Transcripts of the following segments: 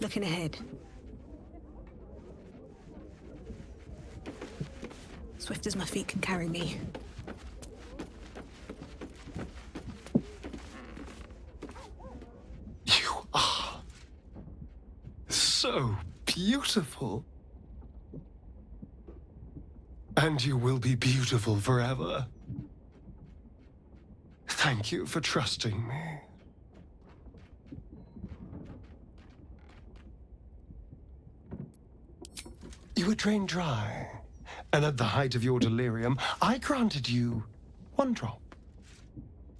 Looking ahead. Swift as my feet can carry me. You are so beautiful. And you will be beautiful forever. Thank you for trusting me. You were drained dry, and at the height of your delirium, I granted you one drop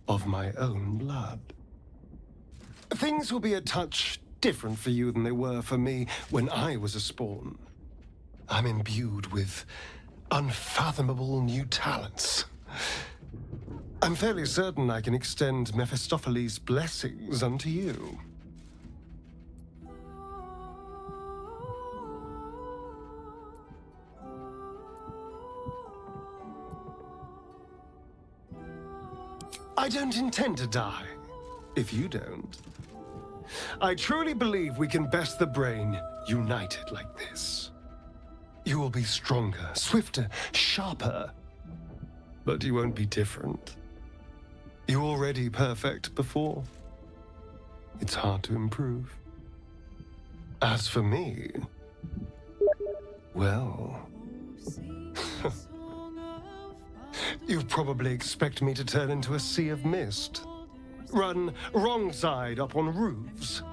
of my own blood. Things will be a touch different for you than they were for me when I was a spawn. I'm imbued with unfathomable new talents. I'm fairly certain I can extend Mephistopheles' blessings unto you. I don't intend to die, if you don't. I truly believe we can best the brain united like this. You will be stronger, swifter, sharper. But you won't be different. You're already perfect before. It's hard to improve. As for me, well... You probably expect me to turn into a sea of mist, run wrong side up on roofs,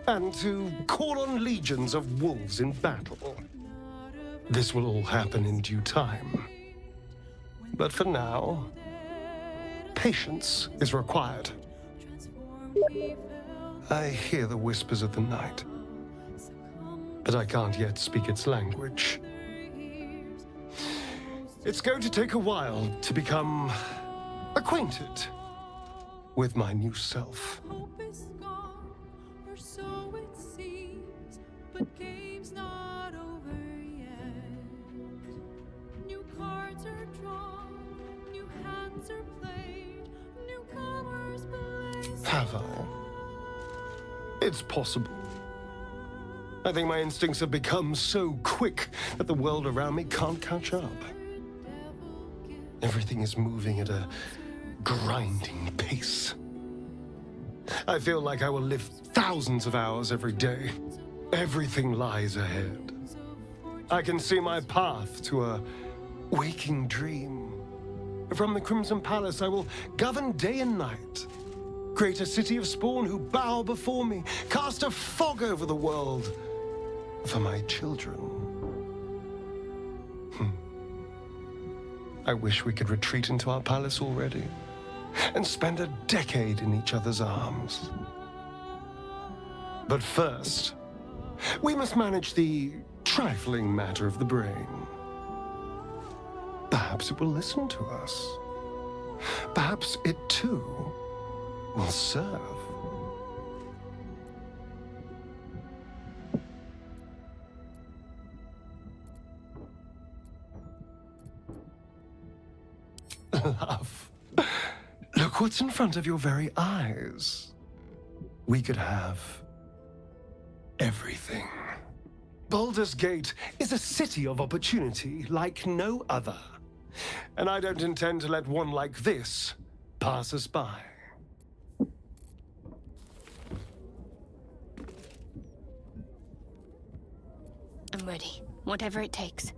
and to call on legions of wolves in battle. This will all happen in due time. But for now, patience is required. I hear the whispers of the night, but I can't yet speak its language. It's going to take a while to become acquainted with my new self. Hope is gone, or so it seems, but game's not over yet. New cards are drawn, new hands are played, newcomers blaze. Have I? It's possible. I think my instincts have become so quick that the world around me can't catch up. Everything is moving at a grinding pace. I feel like I will live thousands of hours every day. Everything lies ahead. I can see my path to a waking dream. From the Crimson Palace, I will govern day and night. Create a city of spawn who bow before me. Cast a fog over the world for my children. I wish we could retreat into our palace already and spend a decade in each other's arms. But first, we must manage the trifling matter of the brain. Perhaps it will listen to us. Perhaps it too will serve. Love, look what's in front of your very eyes. We could have everything. Baldur's Gate is a city of opportunity like no other. And I don't intend to let one like this pass us by. I'm ready. Whatever it takes.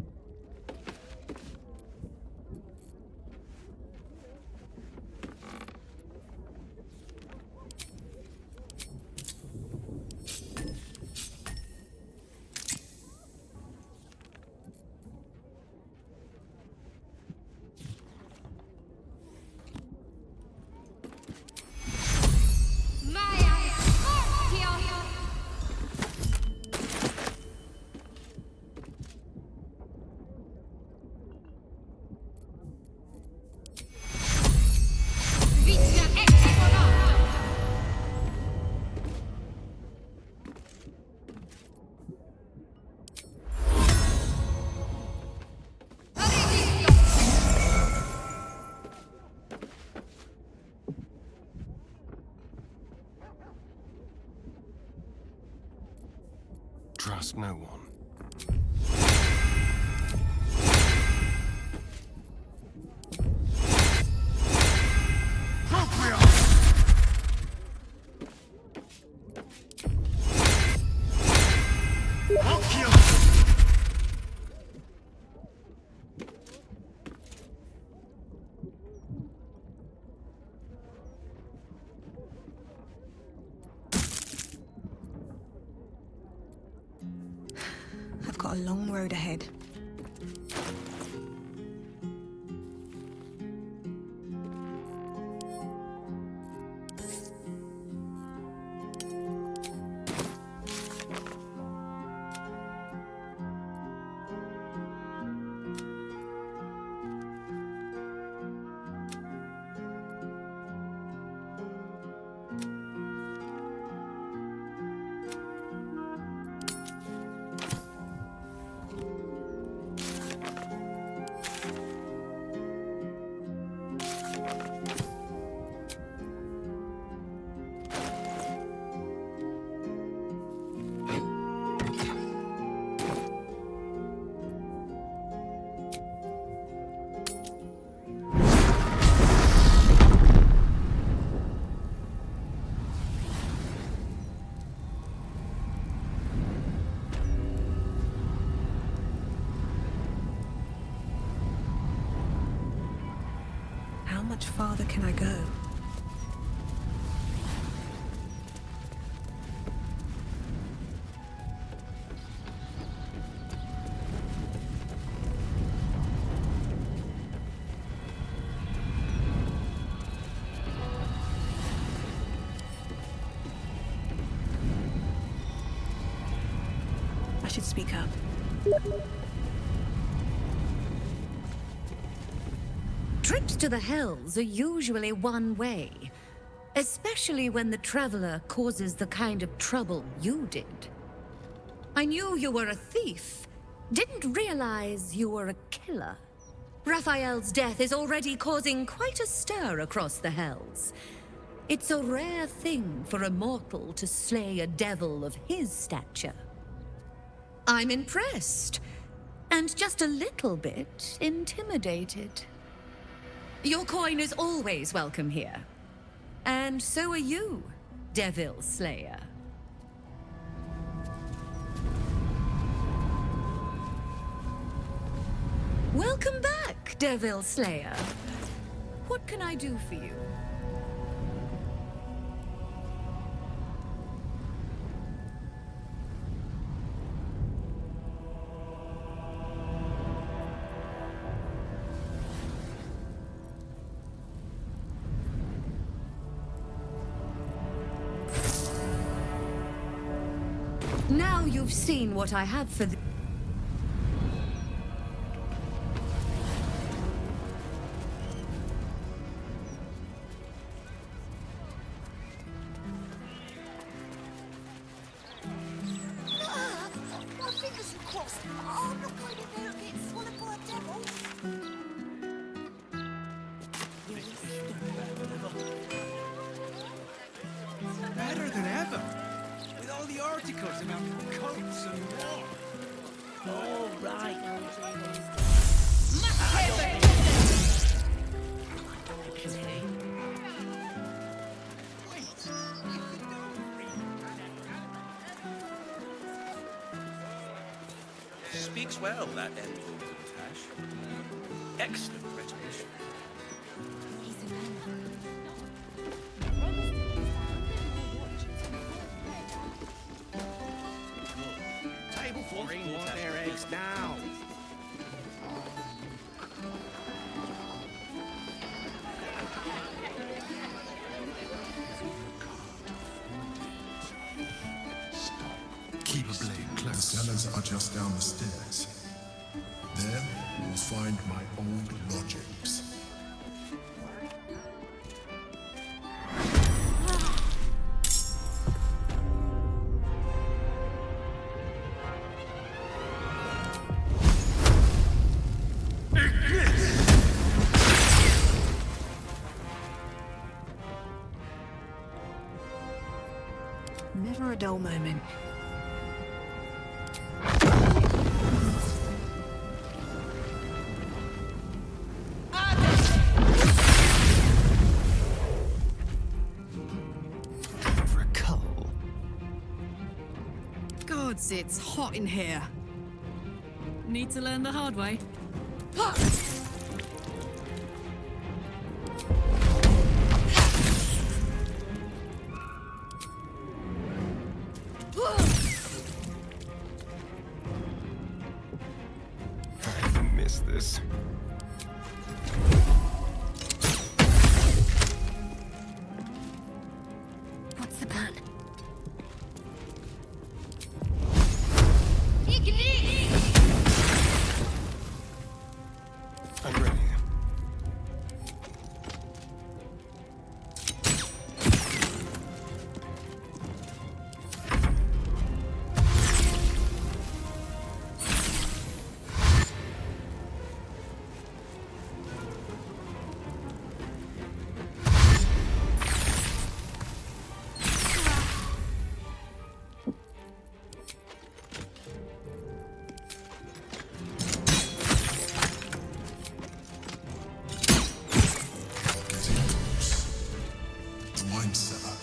trust no one. I've got a long road ahead. How much farther can I go? I should speak up. Trips to the Hells are usually one way, especially when the traveler causes the kind of trouble you did. I knew you were a thief, didn't realize you were a killer. Raphael's death is already causing quite a stir across the Hells. It's a rare thing for a mortal to slay a devil of his stature. I'm impressed, and just a little bit intimidated. Your coin is always welcome here. And so are you, Devil Slayer. Welcome back, Devil Slayer. What can I do for you? Now you've seen what I have for the... My fingers are crossed. I'm not going in there and get swallowed by a devil. Better than ever. With all the articles about cults and war. All right. Speaks well, that Envoy Tash. Excellent rhetorician. Table for green want their eggs now. Keep a blade close. The cellars are just down the stairs. There, you'll find my old logics. Never a dull moment. gods, it's hot in here. Need to learn the hard way. I missed this. What's the plan? I'm ready. Getting close. The wine cellar.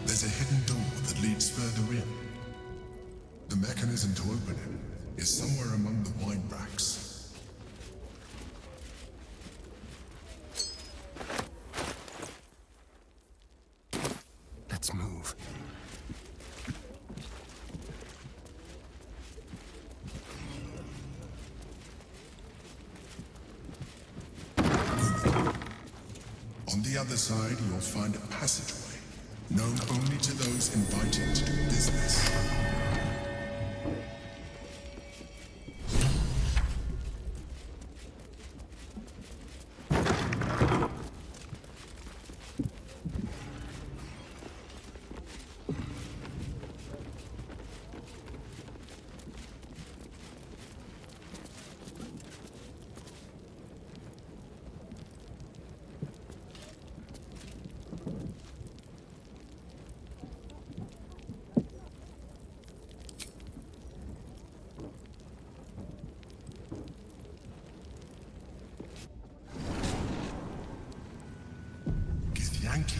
There's a hidden door that leads further in. The mechanism to open it is somewhere among the wine racks. Let's move. On the other side, you'll find a passageway, known only to those invited to do business. Yankee.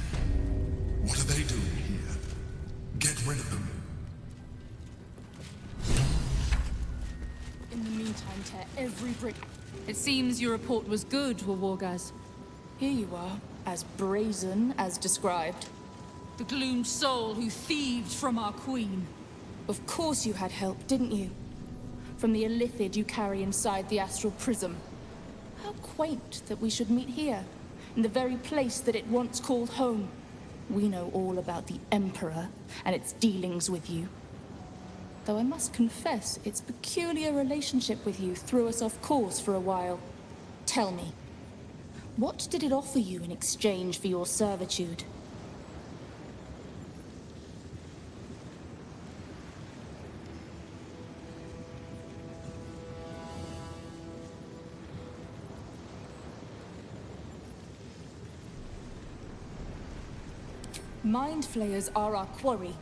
What are they doing here? Get rid of them. In the meantime, tear every brick. It seems your report was good, Wargaz. Here you are, as brazen as described. The gloomed soul who thieved from our queen. Of course you had help, didn't you? From the illithid you carry inside the astral prism. How quaint that we should meet here, in the very place that it once called home. We know all about the Emperor and its dealings with you. Though I must confess, its peculiar relationship with you threw us off course for a while. Tell me, what did it offer you in exchange for your servitude? Mind flayers are our quarry.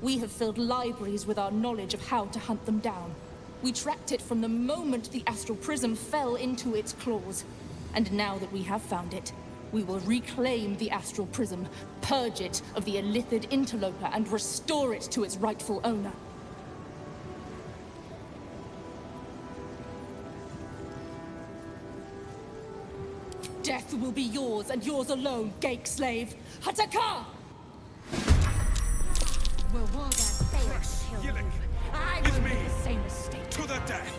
We have filled libraries with our knowledge of how to hunt them down. We tracked it from the moment the astral prism fell into its claws. And now that we have found it, we will reclaim the astral prism, purge it of the illithid interloper, and restore it to its rightful owner. Death will be yours, and yours alone, Gake slave! Hataka! Will Wargaz fail? Yillik, I with will me. make the same mistake. to the death!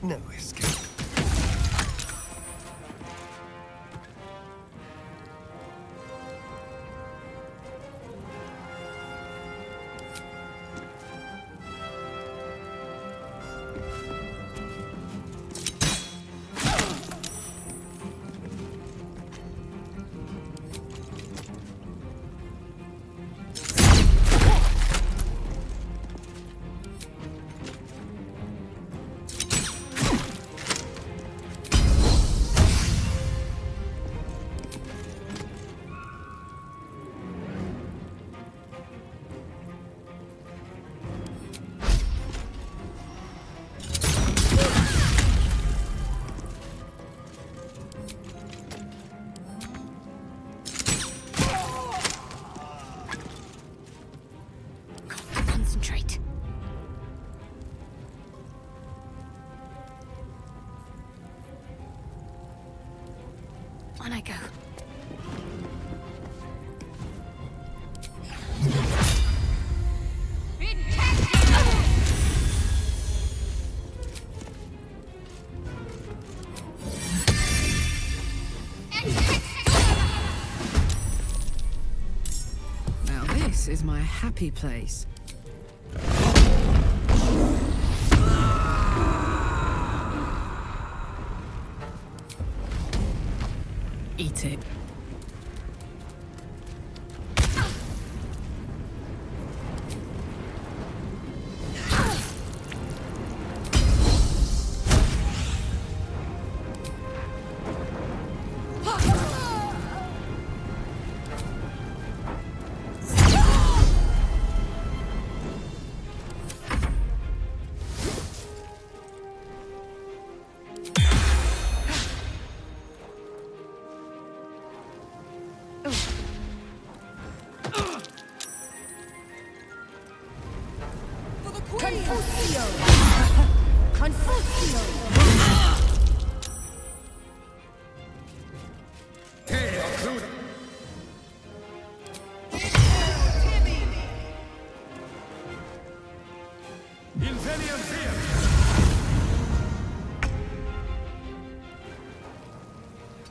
No escape. On I go. Now this is my happy place. Eat it.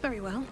Very well.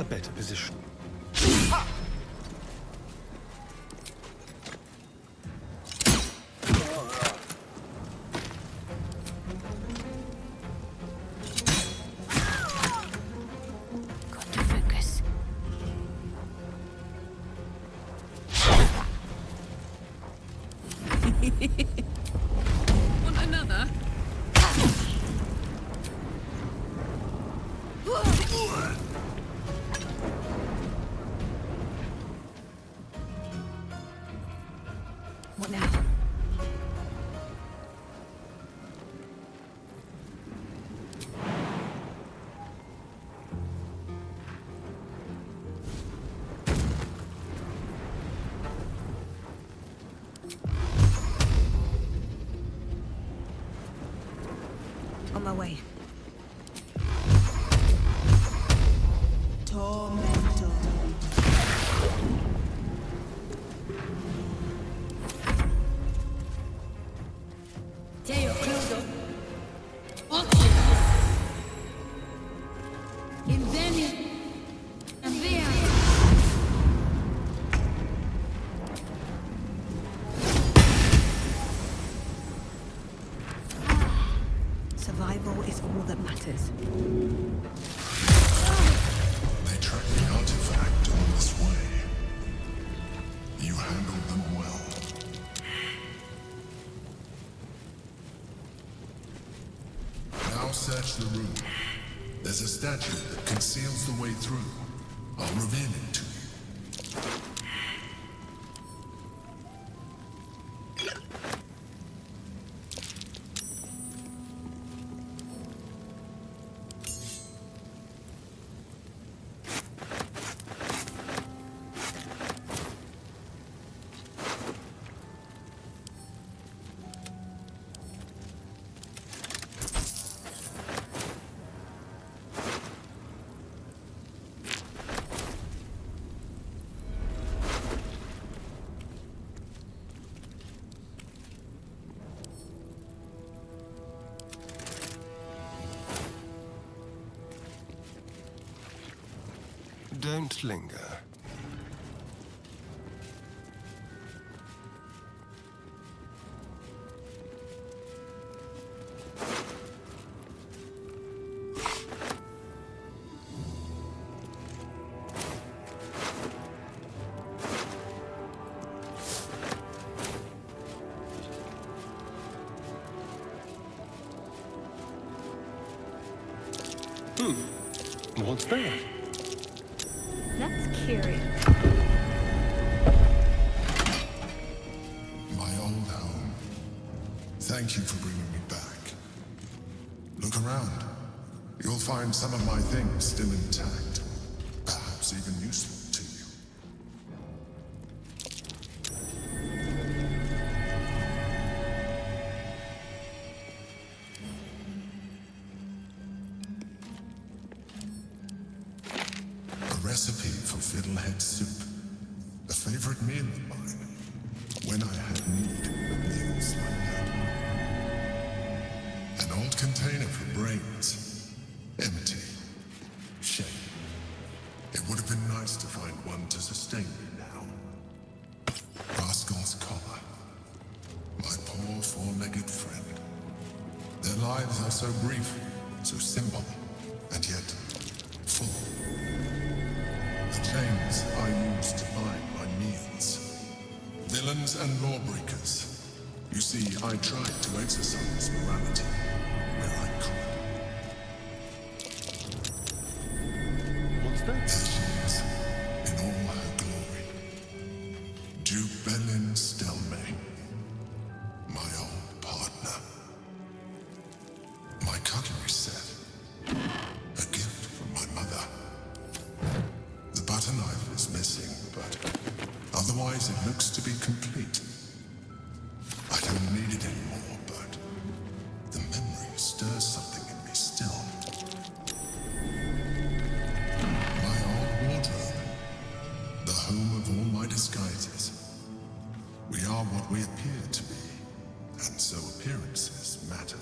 A better position. Got to focus. Want another? What now? On my way. Tormentor. Teo Crudo. Inveni. Avea. Survival is all that matters. They tracked the artifact all this way. You handled them well. Now search the room. There's a statue that conceals the way through. I'll reveal it to you. Don't linger. What's that? That's curious. My old home. Thank you for bringing me back. Look around. You'll find some of my things still intact. Perhaps even useful to you. A recipe for fiddlehead soup. A favorite meal of mine. When I had need of meals like that. An old container for brains. Empty. Shame. It would have been nice to find one to sustain me now. Rascal's collar. My poor four-legged friend. Their lives are so brief, so simple, and yet full. The chains I use to bind my meals. Villains and lawbreakers. You see, I tried to exercise morality where I could. What's that? There she is, in all her glory. Duke Belin Stelmay. My old partner. My cutlery set. A gift from my mother. The butter knife is missing, but otherwise it looks to be complete. I don't need it anymore, but the memory stirs something in me still. My old wardrobe. The home of all my disguises. We are what we appear to be, and so appearances matter.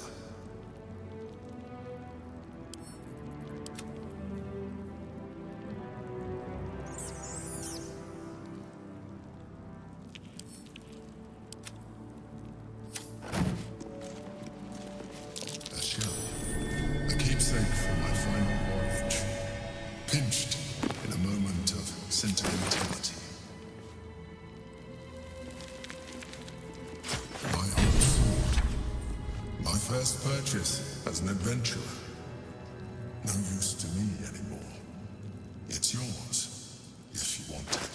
A shell. A keepsake from my final voyage. Pinched in a moment of sentimentality. My old sword. My first purchase as an adventurer. No use to me anymore. It's yours, if you want it.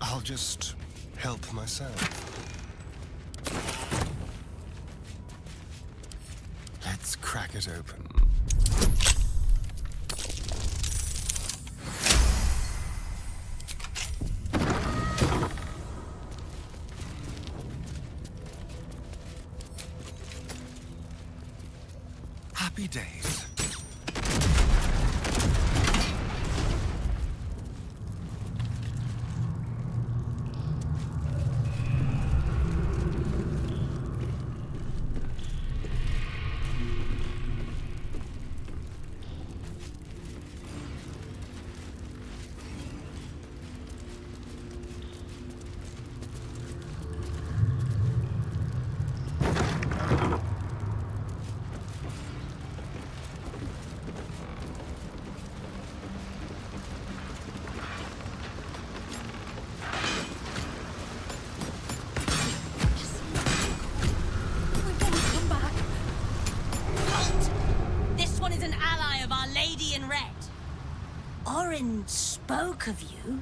I'll just help myself. Let's crack it open. Happy days. Orin spoke of you.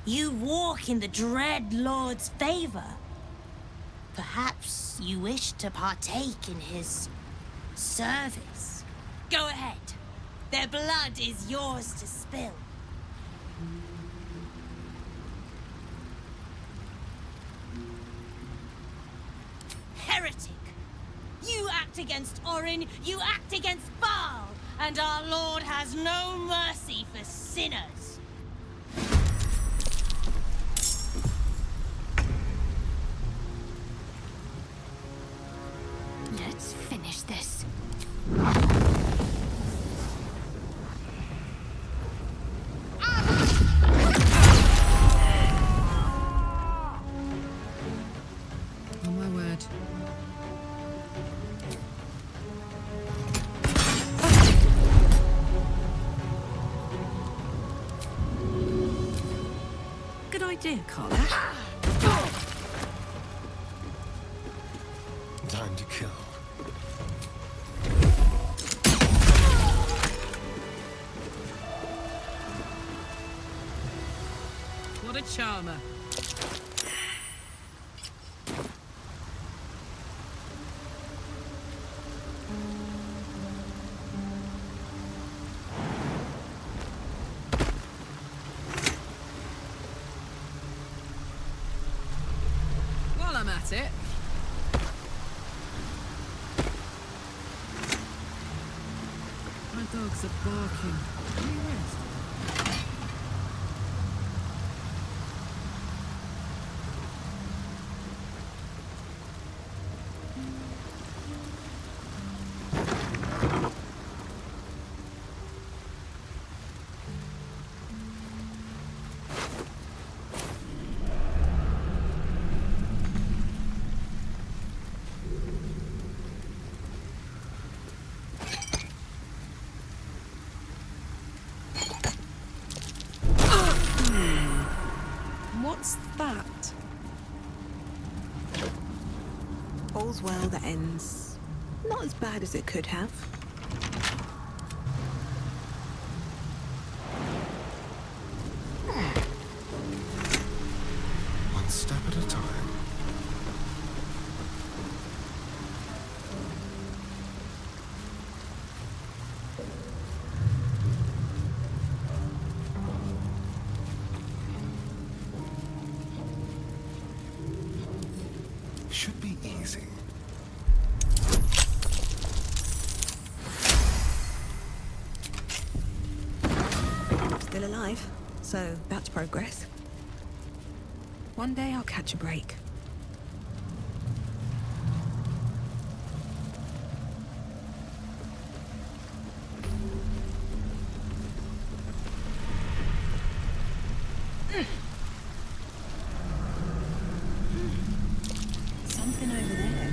You walk in the Dread Lord's favor. Perhaps you wish to partake in his service. Go ahead. Their blood is yours to spill. Heretic! You act against Orin, you act against Baal, and our Lord has no mercy for sinners. Let's finish this. On my word. Good idea, Carla. Time to kill. What a charmer. While I'm at it. My dogs are barking. Can you rest? What's that? All's well that ends not as bad as it could have. One step at a time. Should be easy. Still alive, so that's progress. One day I'll catch a break. Something over there.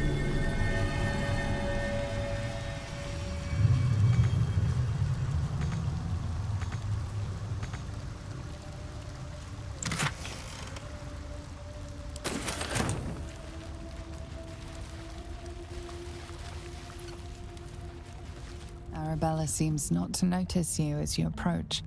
Arabella seems not to notice you as you approach.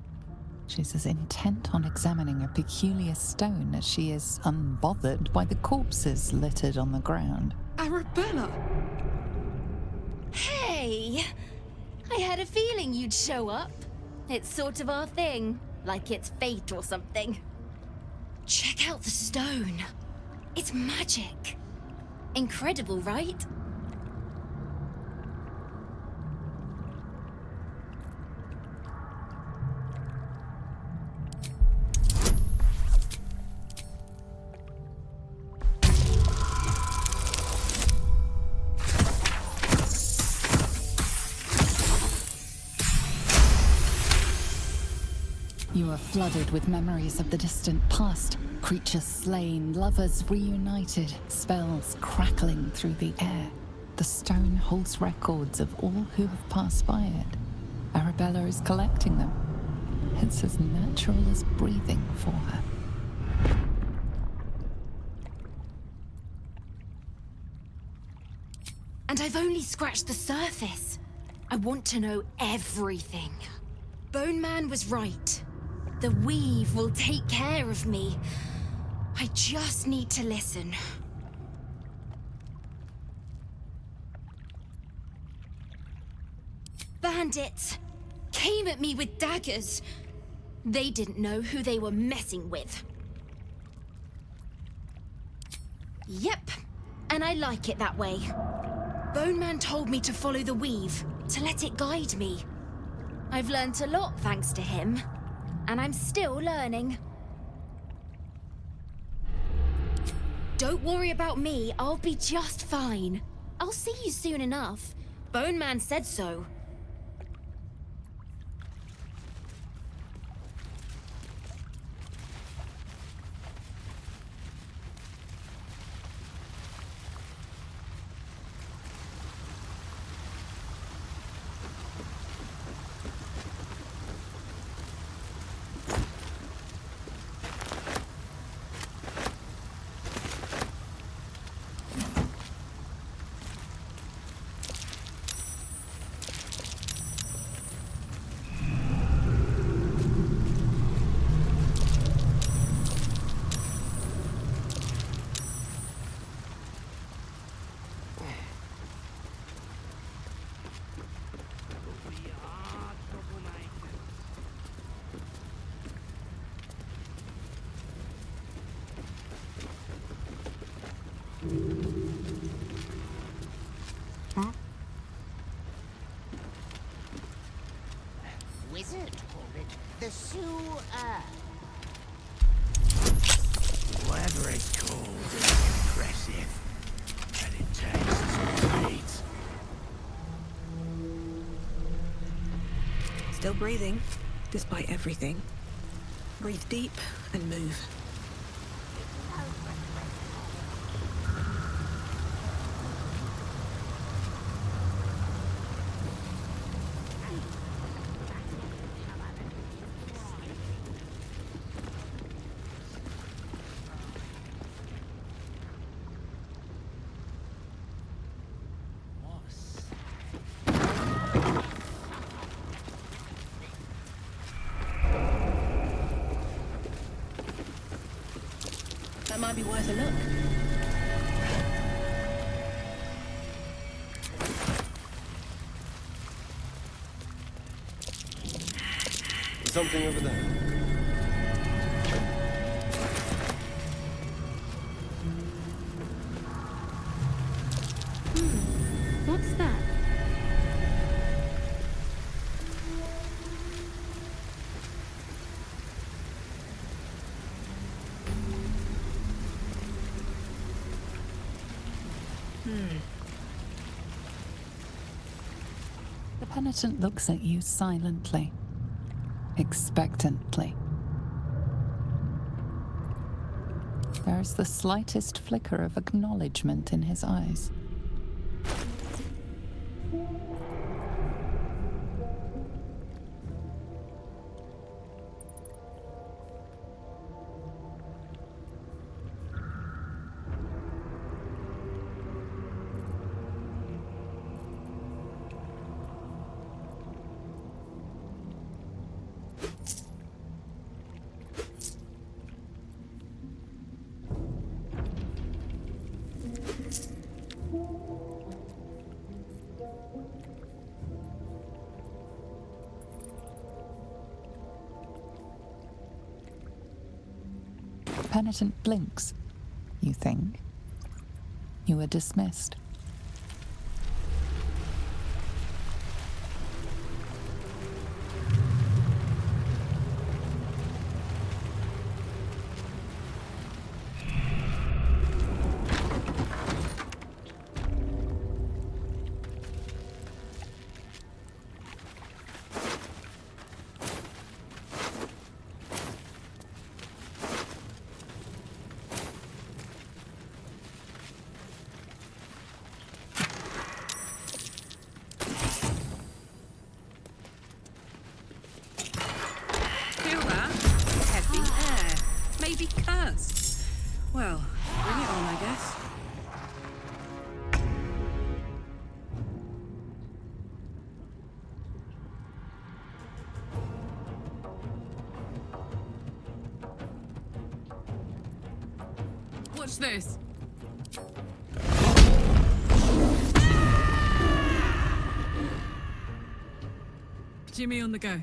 She's as intent on examining a peculiar stone as she is unbothered by the corpses littered on the ground. Arabella! Hey! I had a feeling you'd show up. It's sort of our thing, like it's fate or something. Check out the stone. It's magic. Incredible, right? You are flooded with memories of the distant past. Creatures slain, lovers reunited, spells crackling through the air. The stone holds records of all who have passed by it. Arabella is collecting them. It's as natural as breathing for her. And I've only scratched the surface. I want to know everything. Bone Man was right. The weave will take care of me. I just need to listen. Bandits came at me with daggers. They didn't know who they were messing with. Yep, and I like it that way. Bone Man told me to follow the weave, to let it guide me. I've learnt a lot thanks to him, and I'm still learning. Don't worry about me, I'll be just fine. I'll see you soon enough. Bone Man said so. Wizard called it the sewer. Whatever it's called, it's impressive. And it tastes great. Still breathing, despite everything. Breathe deep and move. That might be worth a look. Something over there. What's that? The penitent looks at you silently, expectantly. There is the slightest flicker of acknowledgement in his eyes. Penitent blinks. You think. You were dismissed. Maybe cursed. Well, bring it on, I guess. Watch this. Jimmy on the go.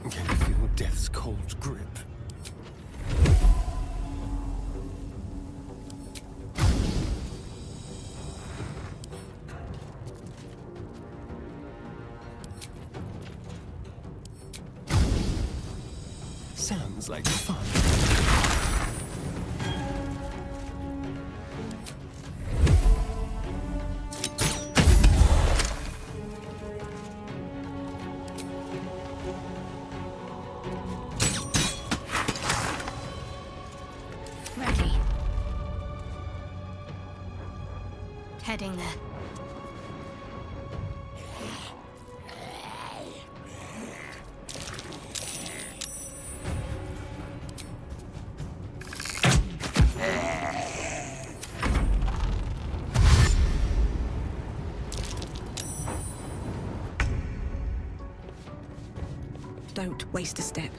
Can you feel death's cold grip? Sounds like fun. Ready. Heading there. Don't waste a step.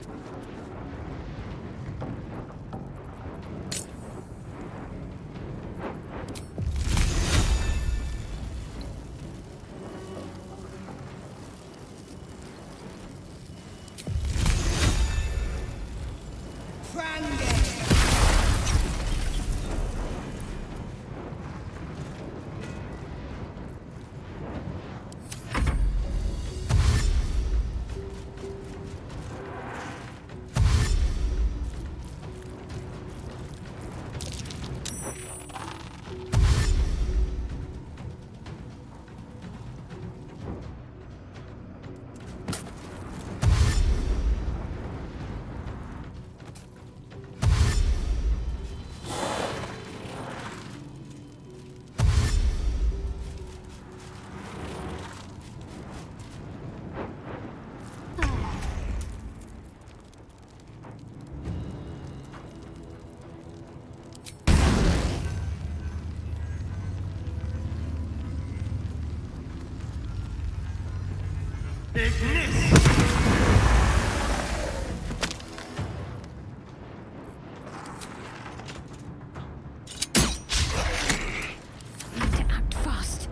Need to act fast.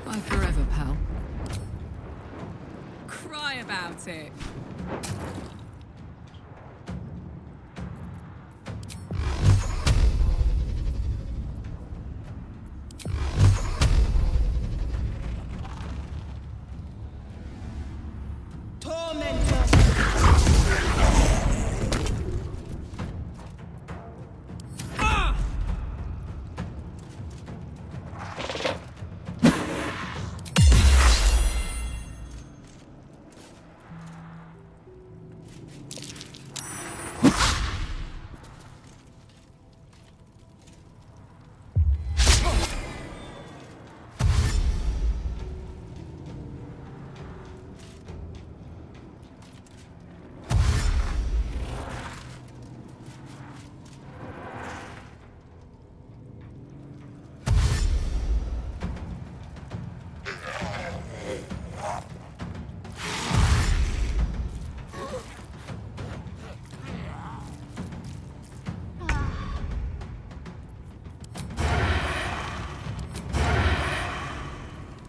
Bye forever, pal. Cry about it.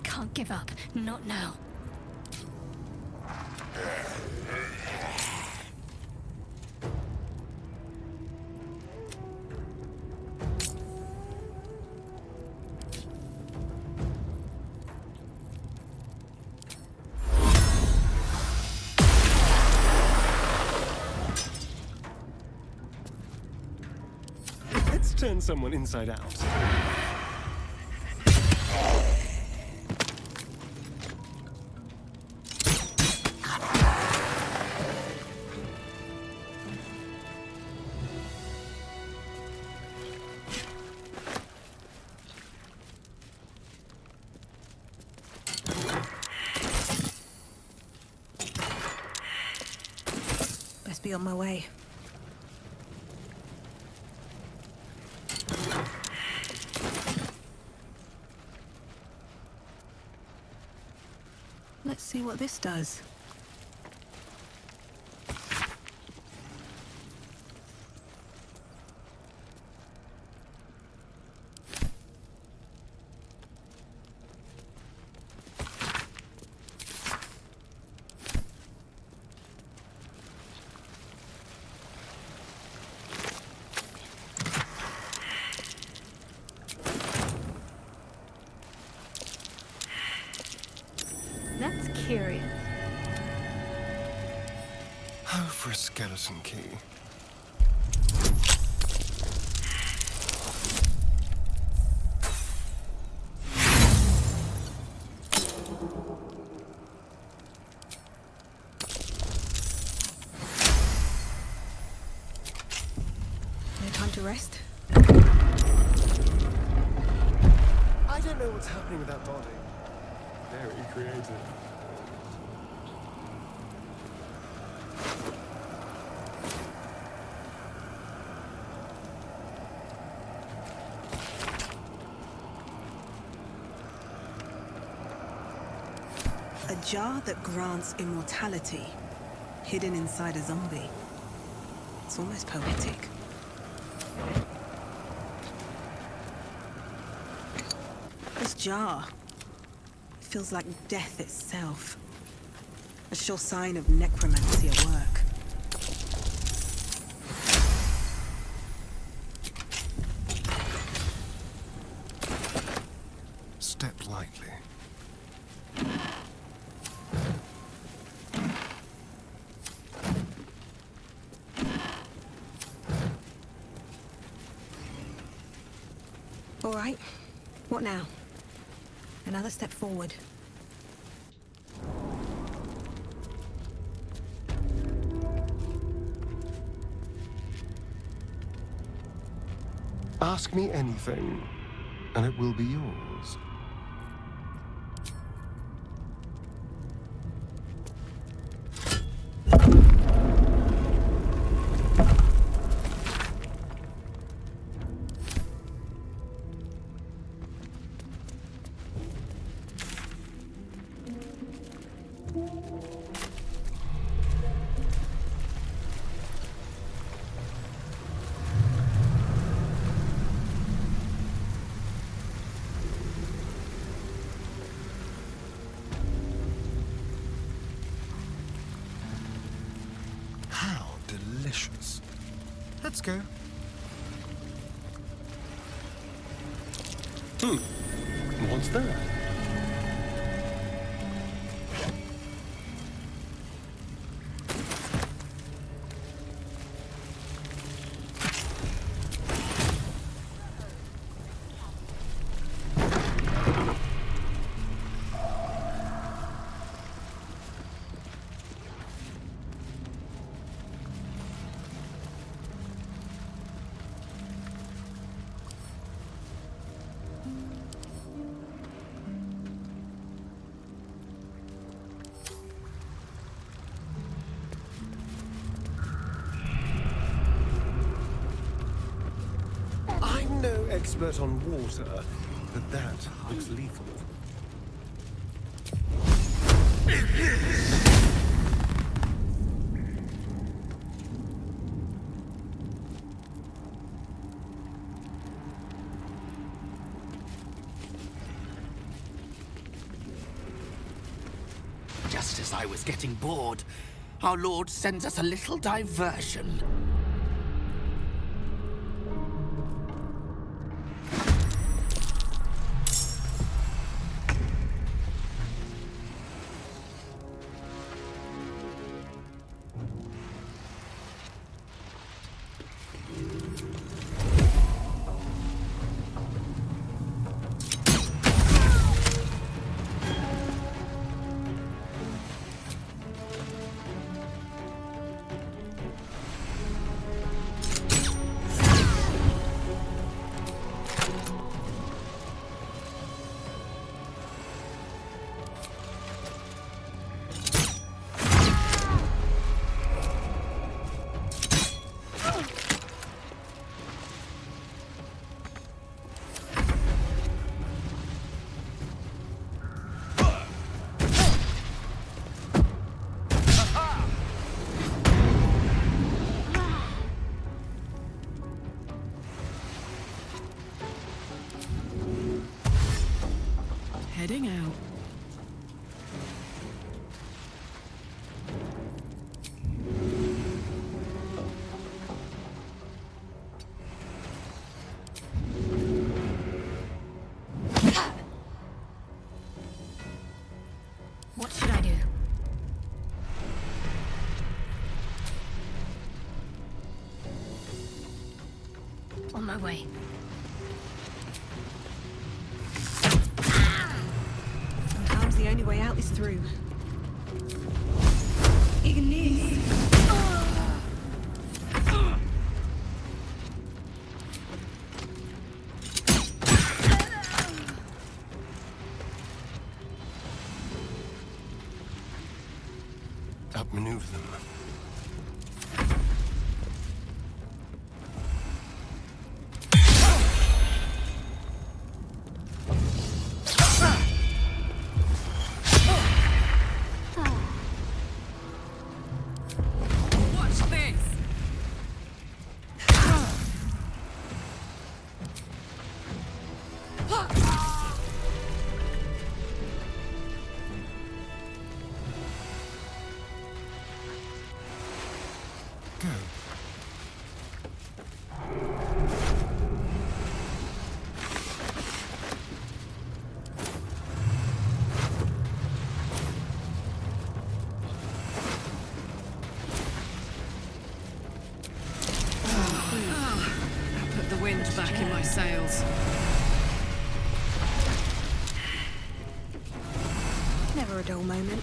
Can't give up. Not now. Let's turn someone inside out. be on my way. Let's see what this does. That's curious. Oh, for a skeleton key. No time to rest? I don't know what's happening with that body. Very creative. A jar that grants immortality, hidden inside a zombie. It's almost poetic. This jar feels like death itself. A sure sign of necromancy at work. Step lightly. All right. What now? Another step forward. Ask me anything, and it will be yours. Delicious. Let's go. What's that? I'm no expert on water, but that looks lethal. Just as I was getting bored, our Lord sends us a little diversion. crying out. What should I do? On my way. Sometimes the only way out is through. Ignis! Outmaneuver them. Watch this! Go. That put the wind back in my sails. Never a dull moment.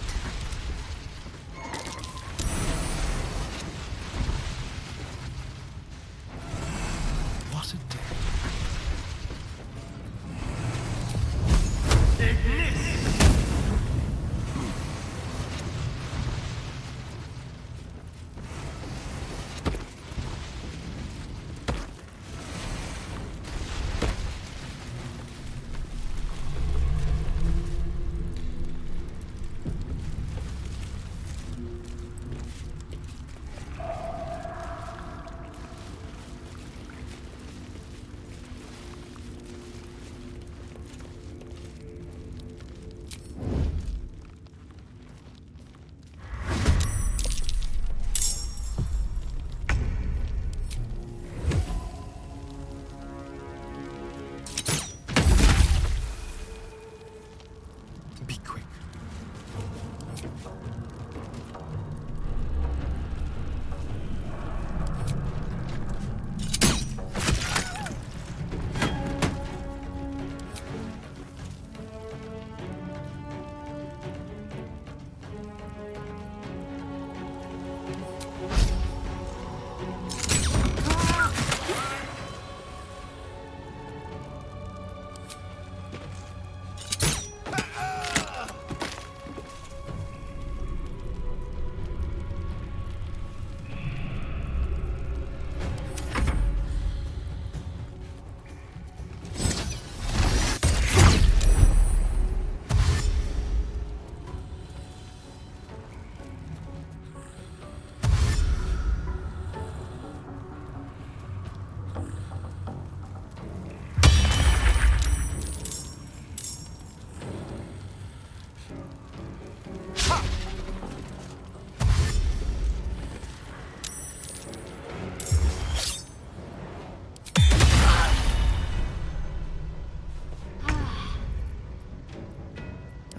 What a day. Be quick.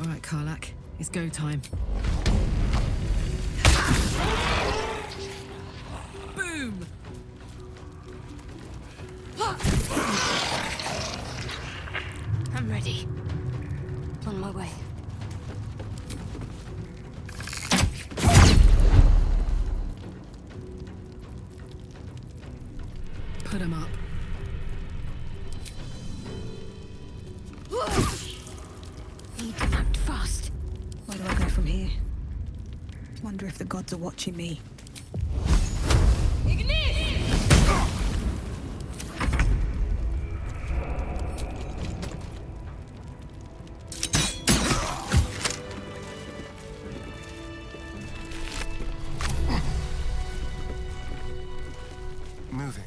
All right, Karlak. It's go time. Boom! I'm ready. On my way. Put 'em up. Need to act fast. Where do I go from here? Wonder if the gods are watching me. Moving.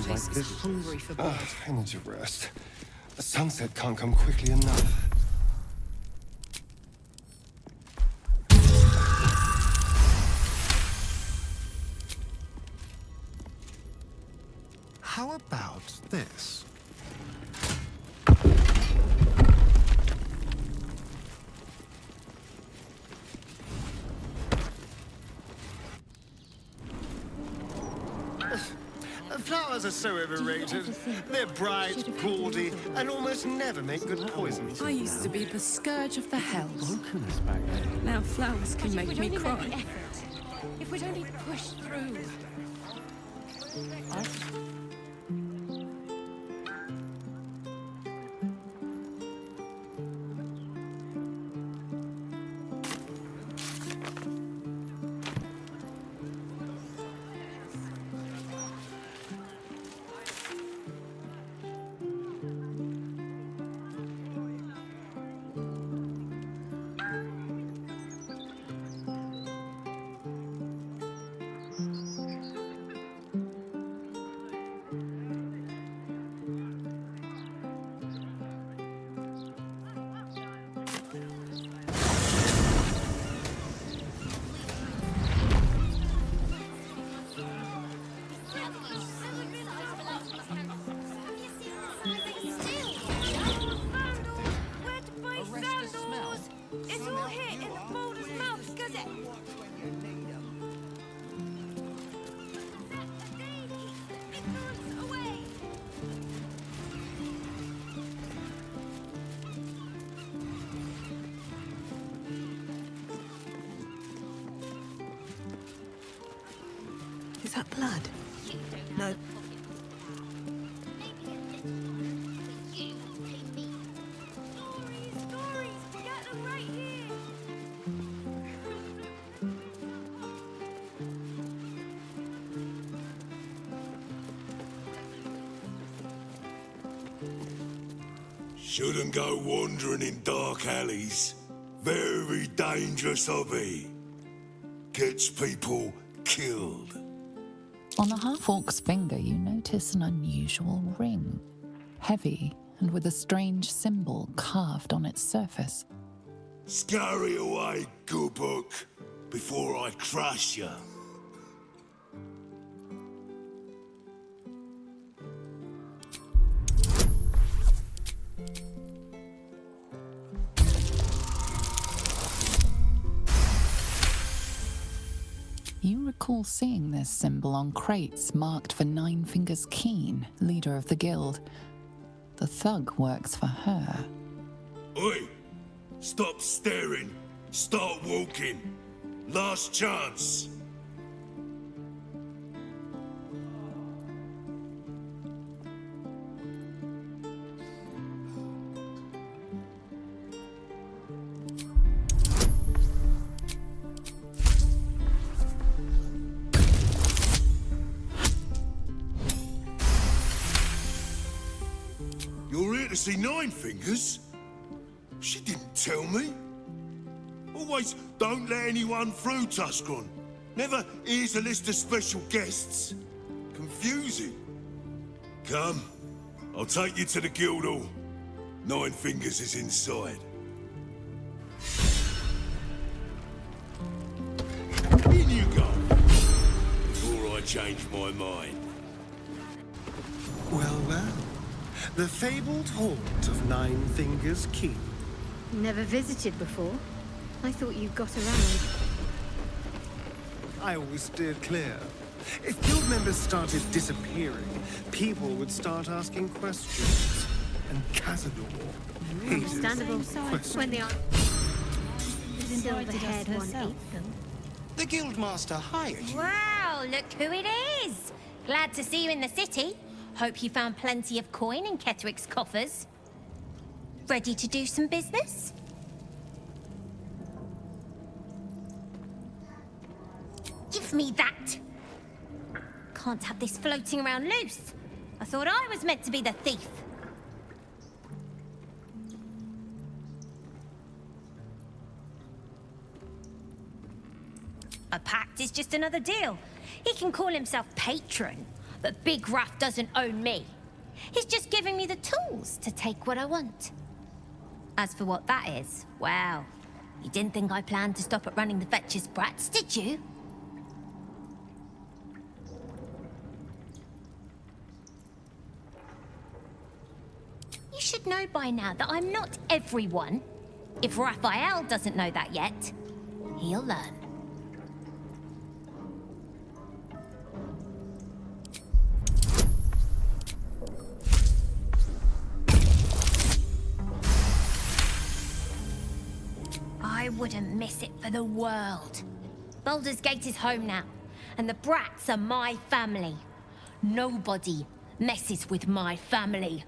seasons like place is this. hungry for blood. I need to rest. The sunset can't come quickly enough. How about this? Flowers are so overrated. They're bright, gaudy, and almost never make good poison. I used to be the scourge of the hells. Now flowers can make me cry. If we'd only push through. Is that blood? No. Shouldn't go wandering in dark alleys. Very dangerous hobby. Gets people killed. On the half-orc's finger, you notice an unusual ring. Heavy and with a strange symbol carved on its surface. Scurry away, good book, before I crush you. You recall seeing this symbol on crates marked for Nine Fingers Keen, leader of the guild. The thug works for her. Oi! Stop staring. Start walking. Last chance. You're here to see Nine Fingers? She didn't tell me. Always don't let anyone through, Tuskron. Never here's a list of special guests. Confusing. Come, I'll take you to the guild hall. Nine Fingers is inside. In you go, before I change my mind. Well, well. The fabled haunt of Nine Fingers Keen. Never visited before. I thought you got around. I always steered clear. If guild members started disappearing, people would start asking questions. And Cazador hated Understandable. questions. When they are still the head one ate them. The guildmaster hired you. Wow, look who it is! Glad to see you in the city. Hope you found plenty of coin in Ketheric's coffers. Ready to do some business? Give me that! Can't have this floating around loose. I thought I was meant to be the thief. A pact is just another deal. He can call himself patron, But Big Ruff doesn't own me. He's just giving me the tools to take what I want. As for what that is, well, you didn't think I planned to stop at running the Fetcher's brats, did you? You should know by now that I'm not everyone. If Raphael doesn't know that yet, he'll learn. I wouldn't miss it for the world. Baldur's Gate is home now, and the brats are my family. Nobody messes with my family.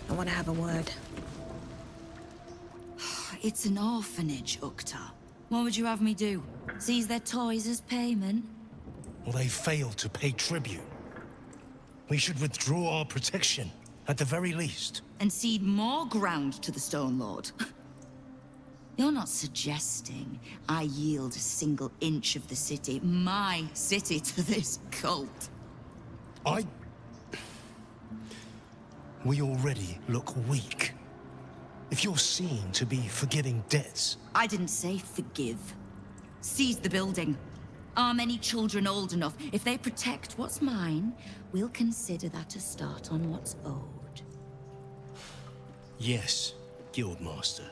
I want to have a word. It's an orphanage, Ukta. What would you have me do? Seize their toys as payment? Well, they failed to pay tribute. We should withdraw our protection, at the very least. And cede more ground to the Stone Lord? You're not suggesting I yield a single inch of the city, my city, to this cult? We already look weak. If you're seen to be forgiving debts... I didn't say forgive. Seize the building. Are many children old enough? If they protect what's mine, we'll consider that a start on what's owed. Yes, Guildmaster.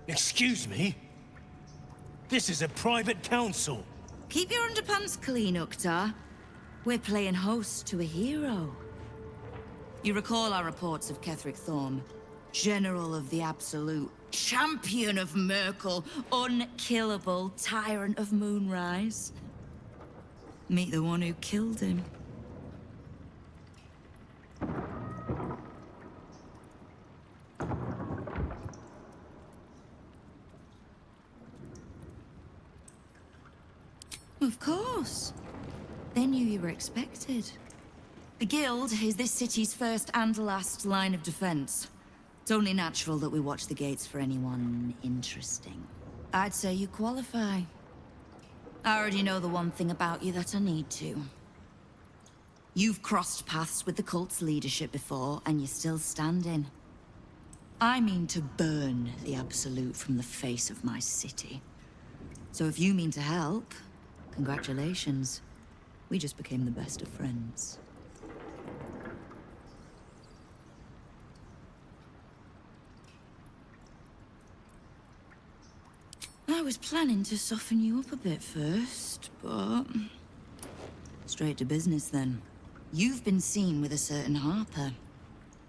Excuse me? This is a private council. Keep your underpants clean, Ukta. We're playing host to a hero. You recall our reports of Ketheric Thorm, General of the Absolute, Champion of Merkel, unkillable Tyrant of Moonrise. Meet the one who killed him. Of course. They knew you were expected. The Guild is this city's first and last line of defense. It's only natural that we watch the gates for anyone interesting. I'd say you qualify. I already know the one thing about you that I need to. You've crossed paths with the cult's leadership before, and you're still standing. I mean to burn the Absolute from the face of my city. So if you mean to help, congratulations. We just became the best of friends. I was planning to soften you up a bit first, but... straight to business then. You've been seen with a certain Harper.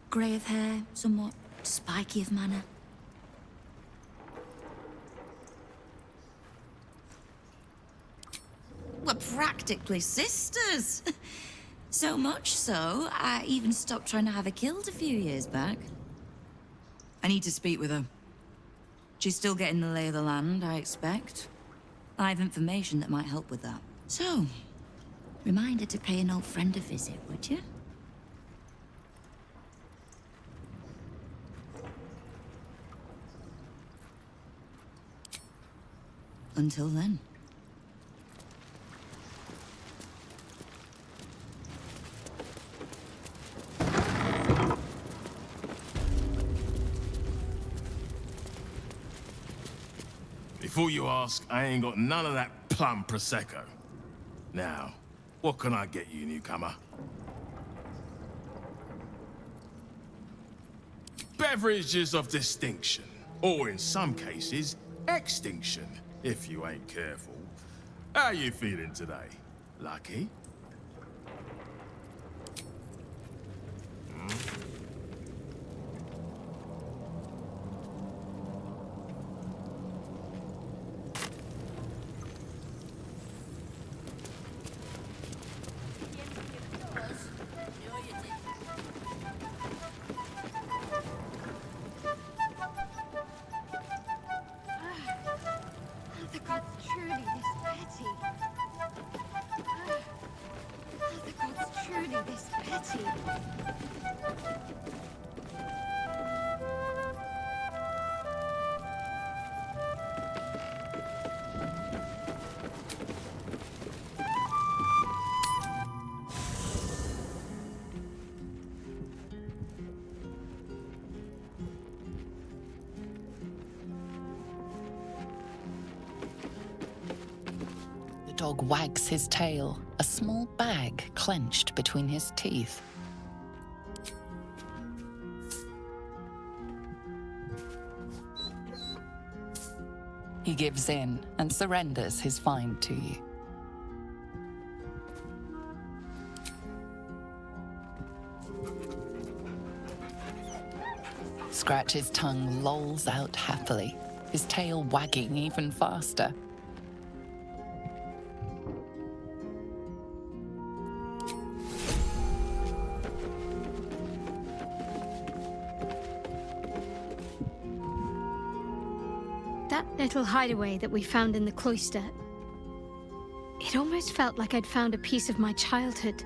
Grey of hair, somewhat spiky of manner. We're practically sisters. So much so, I even stopped trying to have her killed a few years back. I need to speak with her. She's still getting the lay of the land, I expect. I have information that might help with that. So, remind her to pay an old friend a visit, would you? Until then. Before you ask, I ain't got none of that plum Prosecco. Now, what can I get you, newcomer? Beverages of distinction, or in some cases, extinction, if you ain't careful. How you feeling today? Lucky? the gods truly this petty? Are the gods truly this petty? The dog wags his tail, a small bag clenched between his teeth. He gives in and surrenders his find to you. Scratch's tongue lolls out happily, his tail wagging even faster. That little hideaway that we found in the cloister, it almost felt like I'd found a piece of my childhood.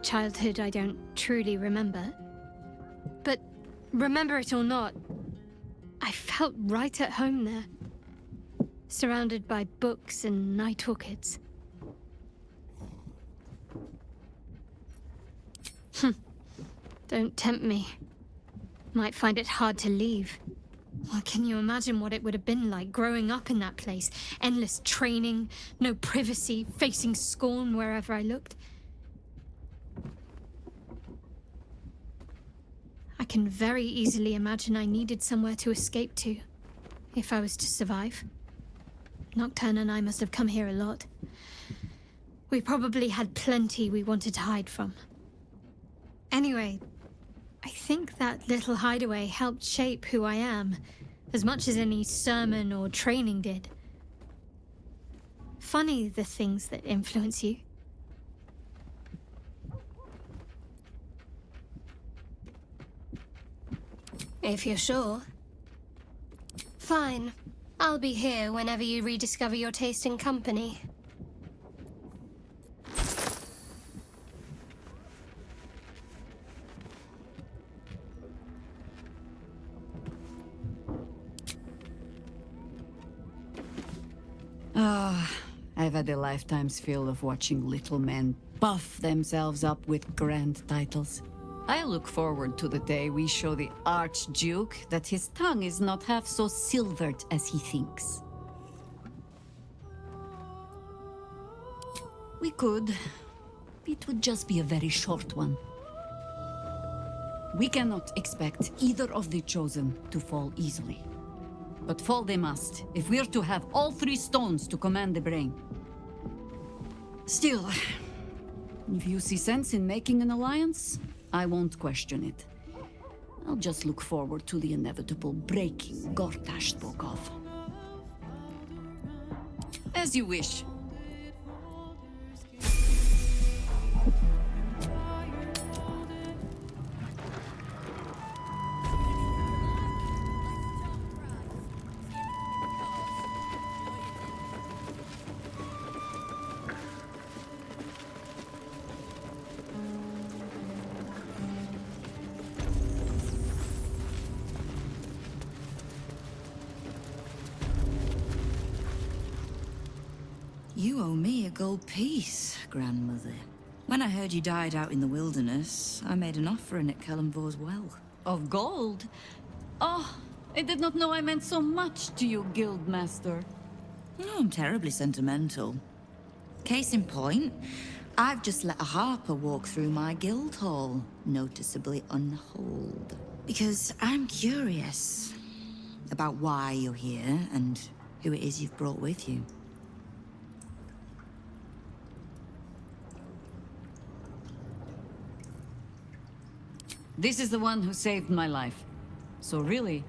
Childhood I don't truly remember. But remember it or not, I felt right at home there. Surrounded by books and night orchids. Don't tempt me. Might find it hard to leave. Well, can you imagine what it would have been like growing up in that place? Endless training, no privacy, facing scorn wherever I looked. I can very easily imagine I needed somewhere to escape to, if I was to survive. Nocturne and I must have come here a lot. We probably had plenty we wanted to hide from. Anyway, I think that little hideaway helped shape who I am, as much as any sermon or training did. Funny the things that influence you. If you're sure. Fine. I'll be here whenever you rediscover your taste in company. I've had a lifetime's fill of watching little men buff themselves up with grand titles. I look forward to the day we show the Archduke that his tongue is not half so silvered as he thinks. We could. It would just be a very short one. We cannot expect either of the Chosen to fall easily. But fall they must, if we're to have all three stones to command the brain. Still, if you see sense in making an alliance, I won't question it. I'll just look forward to the inevitable breaking Gortash spoke of. As you wish. You owe me a gold piece, grandmother. When I heard you died out in the wilderness, I made an offering at Kellenvor's well. Of gold? Oh, I did not know I meant so much to you, Guildmaster. No, I'm terribly sentimental. Case in point, I've just let a harper walk through my guild hall, noticeably unholed. Because I'm curious about why you're here and who it is you've brought with you. This is the one who saved my life. So really,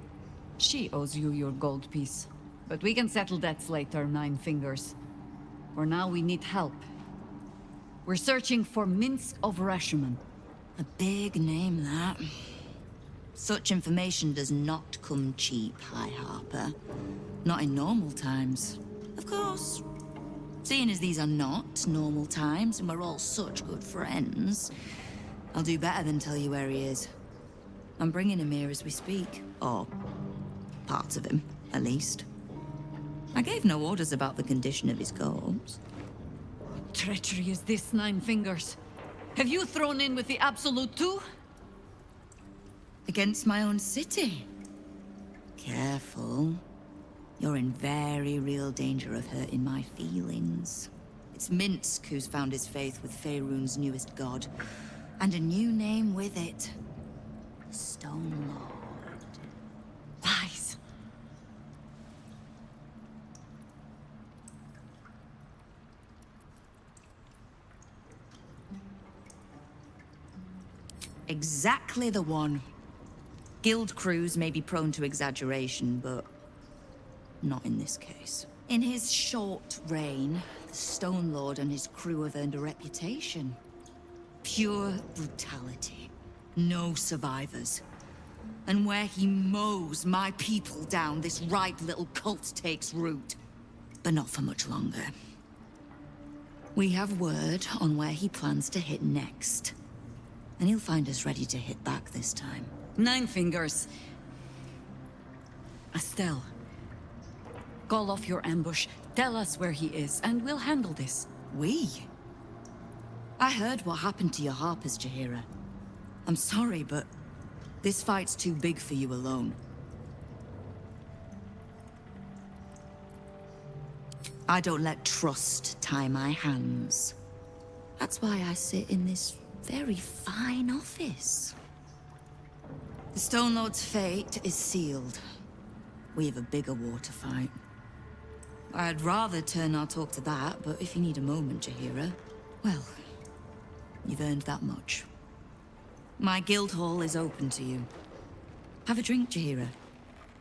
she owes you your gold piece. But we can settle debts later, Nine Fingers. For now, we need help. We're searching for Minsk of Rashomon. A big name, that. Such information does not come cheap, High Harper. Not in normal times. Of course. Seeing as these are not normal times and we're all such good friends, I'll do better than tell you where he is. I'm bringing him here as we speak. Or parts of him, at least. I gave no orders about the condition of his corpse. What treachery is this, Nine Fingers? Have you thrown in with the Absolute too? Against my own city. Careful. You're in very real danger of hurting my feelings. It's Minsk who's found his faith with Faerun's newest god. And a new name with it. Stone Lord. Lies. Exactly the one. Guild crews may be prone to exaggeration, but not in this case. In his short reign, the Stone Lord and his crew have earned a reputation. Pure brutality. No survivors. And where he mows my people down, this right little cult takes root. But not for much longer. We have word on where he plans to hit next. And he'll find us ready to hit back this time. Nine Fingers. Estelle. Call off your ambush, tell us where he is, and we'll handle this. We? I heard what happened to your harpers, Jaheira. I'm sorry, but this fight's too big for you alone. I don't let trust tie my hands. That's why I sit in this very fine office. The Stone Lord's fate is sealed. We have a bigger war to fight. I'd rather turn our talk to that, but if you need a moment, Jaheira, well, you've earned that much. My guild hall is open to you. Have a drink, Jaheira.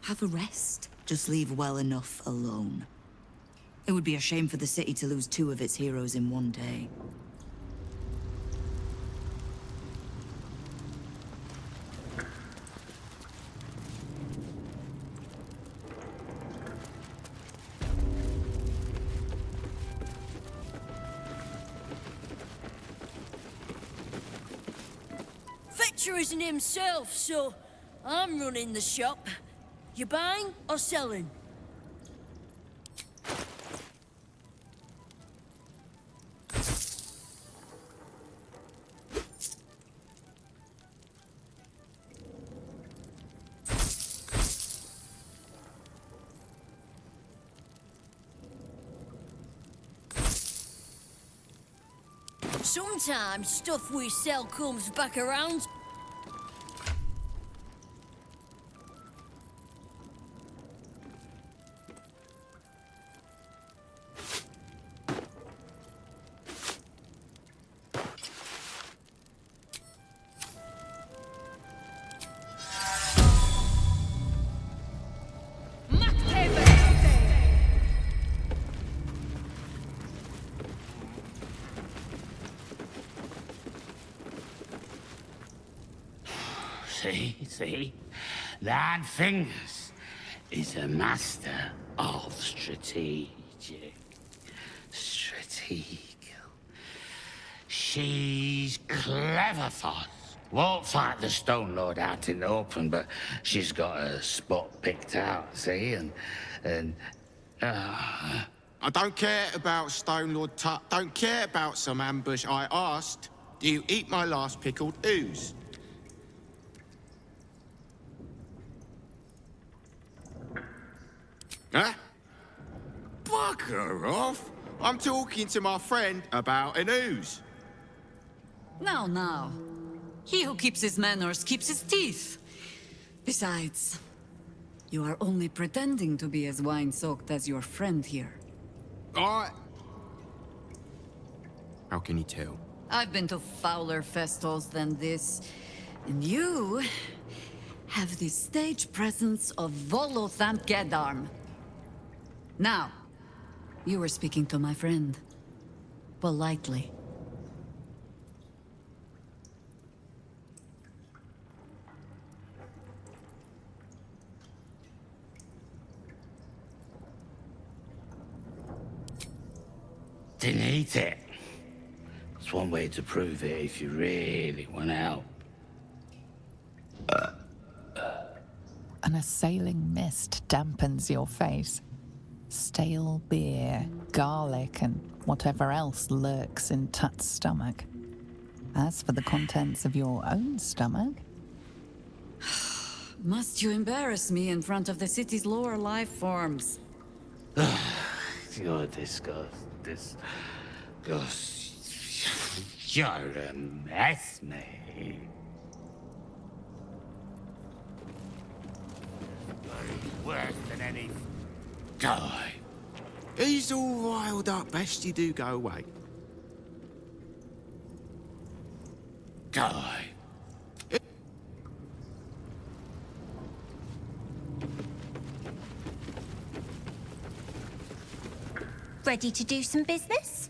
Have a rest. Just leave well enough alone. It would be a shame for the city to lose 2 of its heroes in one day. Fetcher isn't himself, so I'm running the shop. You buying or selling? Sometimes stuff we sell comes back around. See? Nine Fingers is a master of strategic. She's clever, Foss. Won't fight the Stone Lord out in the open, but she's got a spot picked out, see? I don't care about Stone Lord Tut. Don't care about some ambush. I asked, do you eat my last pickled ooze? Huh? Bugger off! I'm talking to my friend about an ooze. Now. He who keeps his manners keeps his teeth. Besides, you are only pretending to be as wine-soaked as your friend here. How can you tell? I've been to fouler festivals than this, and you have the stage presence of Volothamp Gedarm. Now, you were speaking to my friend. Politely. didn't eat it. It's one way to prove it if you really want out. An assailing mist dampens your face. Stale beer, garlic, and whatever else lurks in Tut's stomach. As for the contents of your own stomach... Must you embarrass me in front of the city's lower life forms? You're You're a mess, mate. Worse than any... Die. He's all riled up. Best you do go away. Die. Ready to do some business?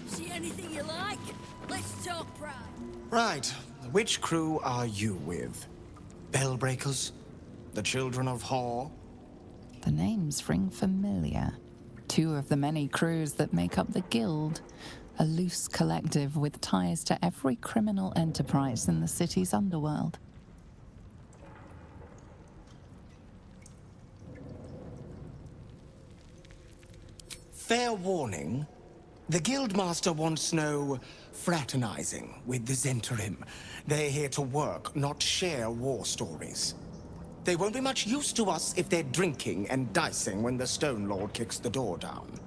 See anything you like? Let's talk pride. Right. Which crew are you with? Bellbreakers? The Children of Hor? The names ring familiar. Two of the many crews that make up the Guild. A loose collective with ties to every criminal enterprise in the city's underworld. Fair warning. The Guildmaster wants no fraternizing with the Zentarim. They're here to work, not share war stories. They won't be much use to us if they're drinking and dicing when the Stone Lord kicks the door down.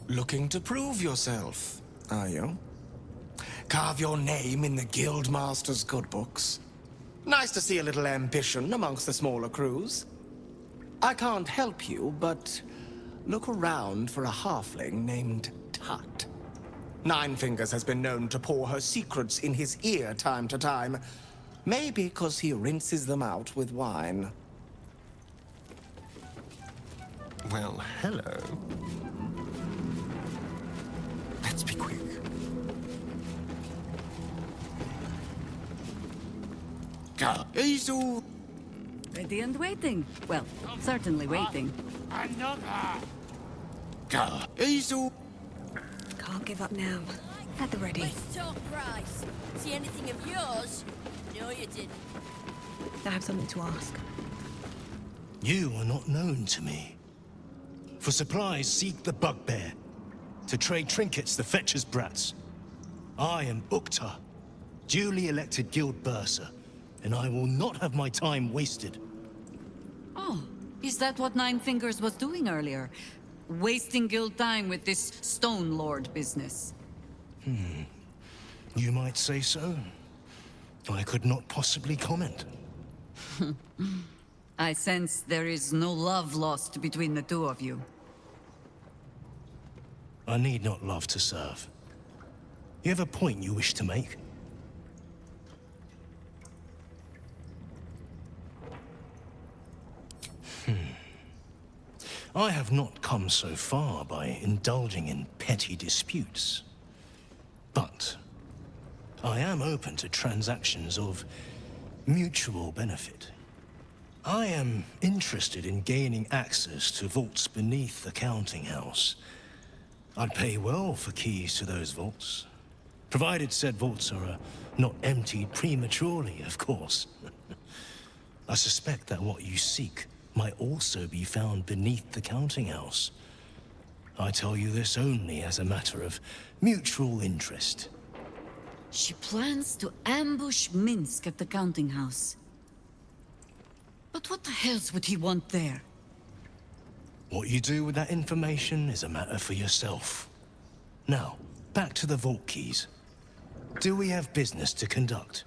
Looking to prove yourself, are you? Carve your name in the Guildmaster's good books. Nice to see a little ambition amongst the smaller crews. I can't help you, but look around for a halfling named Tut. Nine Fingers has been known to pour her secrets in his ear time to time. Maybe because he rinses them out with wine. Well, hello. Let's be quick. He's all... Ready and waiting. Well, certainly waiting. Another! He's all... Can't give up now. At the ready. Let's talk price. See anything of yours? No, you didn't. I have something to ask. You are not known to me. For supplies, seek the Bugbear. To trade trinkets, the Fetcher's Brats. I am Uktar, duly elected Guild Bursar, and I will not have my time wasted. Oh, is that what Nine Fingers was doing earlier? Wasting guild time with this Stone Lord business? You might say so. I could not possibly comment. I sense there is no love lost between the two of you. I need not love to serve. You have a point you wish to make? I have not come so far by indulging in petty disputes. But I am open to transactions of mutual benefit. I am interested in gaining access to vaults beneath the counting house. I'd pay well for keys to those vaults, provided said vaults are not emptied prematurely, of course. I suspect that what you seek might also be found beneath the counting house. I tell you this only as a matter of mutual interest. She plans to ambush Minsk at the counting house. But what the hells would he want there? What you do with that information is a matter for yourself. Now, back to the vault keys. Do we have business to conduct?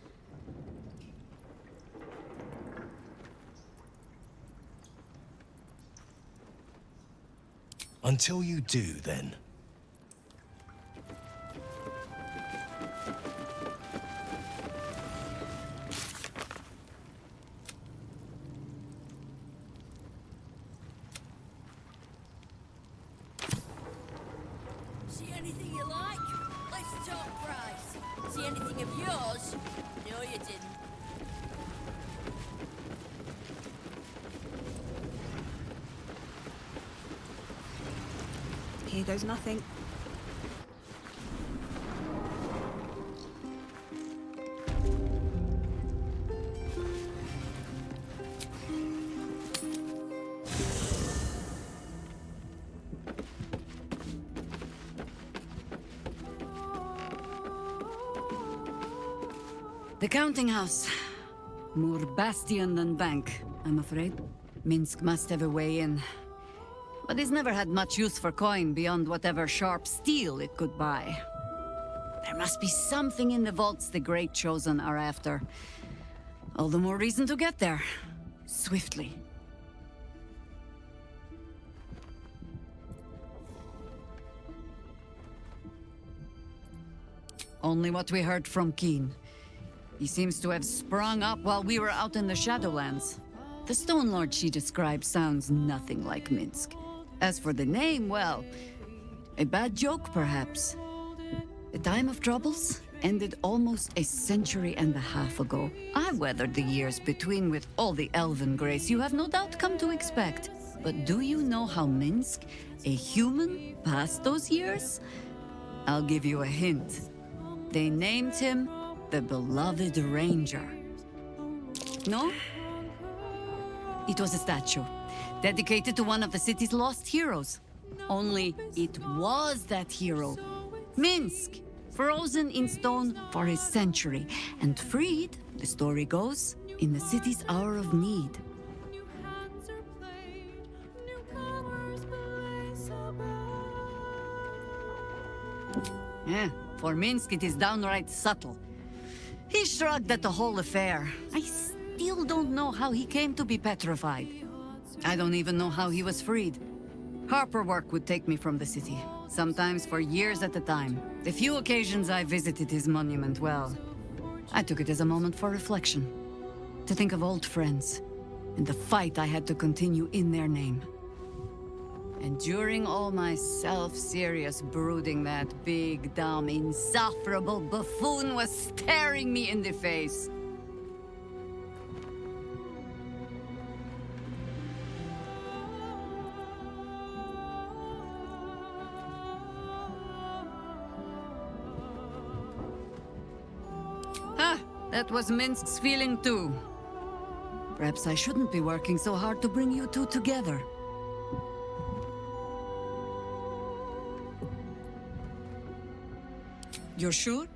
Until you do, then. Talk price. See anything of yours? No, you didn't. Here goes nothing. The counting house. More bastion than bank, I'm afraid. Minsk must have a way in. But it's never had much use for coin beyond whatever sharp steel it could buy. There must be something in the vaults the Great Chosen are after. All the more reason to get there. Swiftly. Only what we heard from Keen. He seems to have sprung up while we were out in the Shadowlands. The Stone Lord she described sounds nothing like Minsk. As for the name, well, a bad joke perhaps. The time of troubles ended almost a century and a half ago. I weathered the years between with all the elven grace you have no doubt come to expect. But do you know how Minsk, a human, passed those years? I'll give you a hint. They named him the Beloved Ranger. No? It was a statue, dedicated to one of the city's lost heroes. Only it was that hero, Minsk, frozen in stone for a century, and freed, the story goes, in the city's hour of need. Yeah, for Minsk it is downright subtle. He shrugged at the whole affair. I still don't know how he came to be petrified. I don't even know how he was freed. Harper work would take me from the city, sometimes for years at a time. The few occasions I visited his monument, well, I took it as a moment for reflection. To think of old friends, and the fight I had to continue in their name. And during all my self-serious brooding, that big, dumb, insufferable buffoon was staring me in the face. That was Minsk's feeling too. Perhaps I shouldn't be working so hard to bring you two together. You're sure?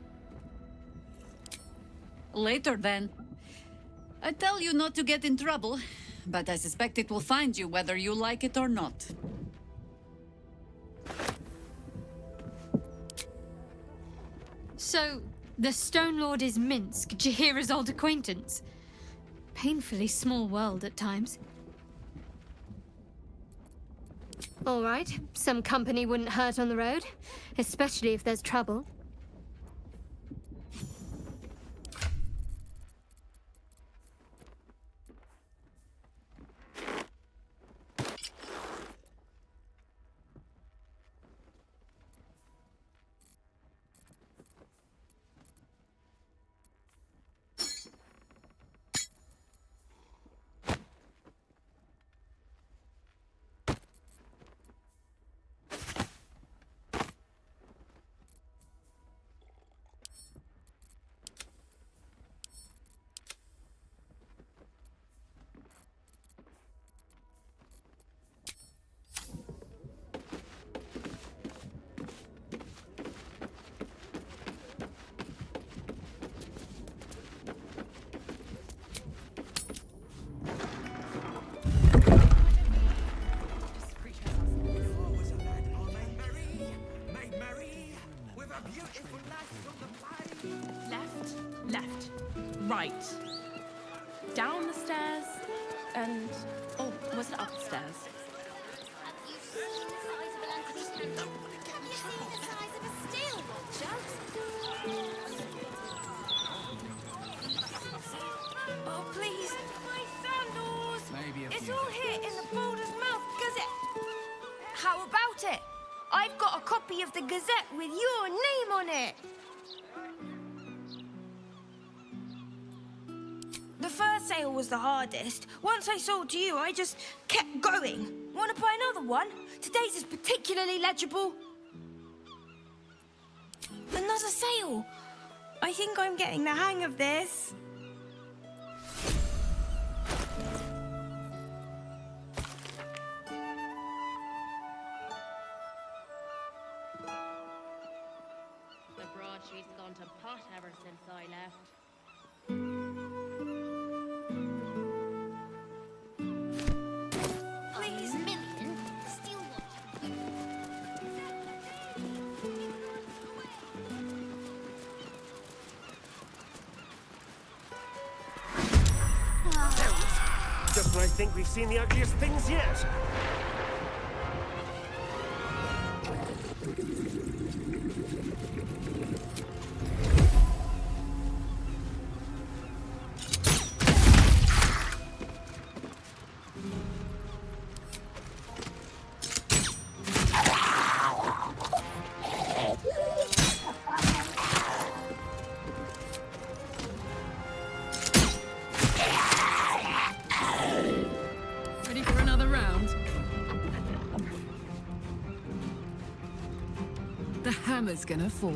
Later, then. I tell you not to get in trouble, but I suspect it will find you whether you like it or not. So, the Stone Lord is Minsk, Jaheira's old acquaintance. Painfully small world at times. All right, some company wouldn't hurt on the road, especially if there's trouble. Left. Right. Down the stairs. And... oh, was it upstairs? Have you seen the size of a lantern? Have you seen the size of a steel vulture? Oh, please. My sandals! Maybe a It's few all here in the boulder's mouth, does it? How about it? I've got a copy of the Gazette with your name on it. The first sale was the hardest. Once I sold to you, I just kept going. Want to buy another one? Today's is particularly legible. Another sale. I think I'm getting the hang of this. The broadsheet's gone to pot ever since I left. Please. Million? Steal what? Just when I think we've seen the ugliest things yet. Ready for another round? The hammer's gonna fall.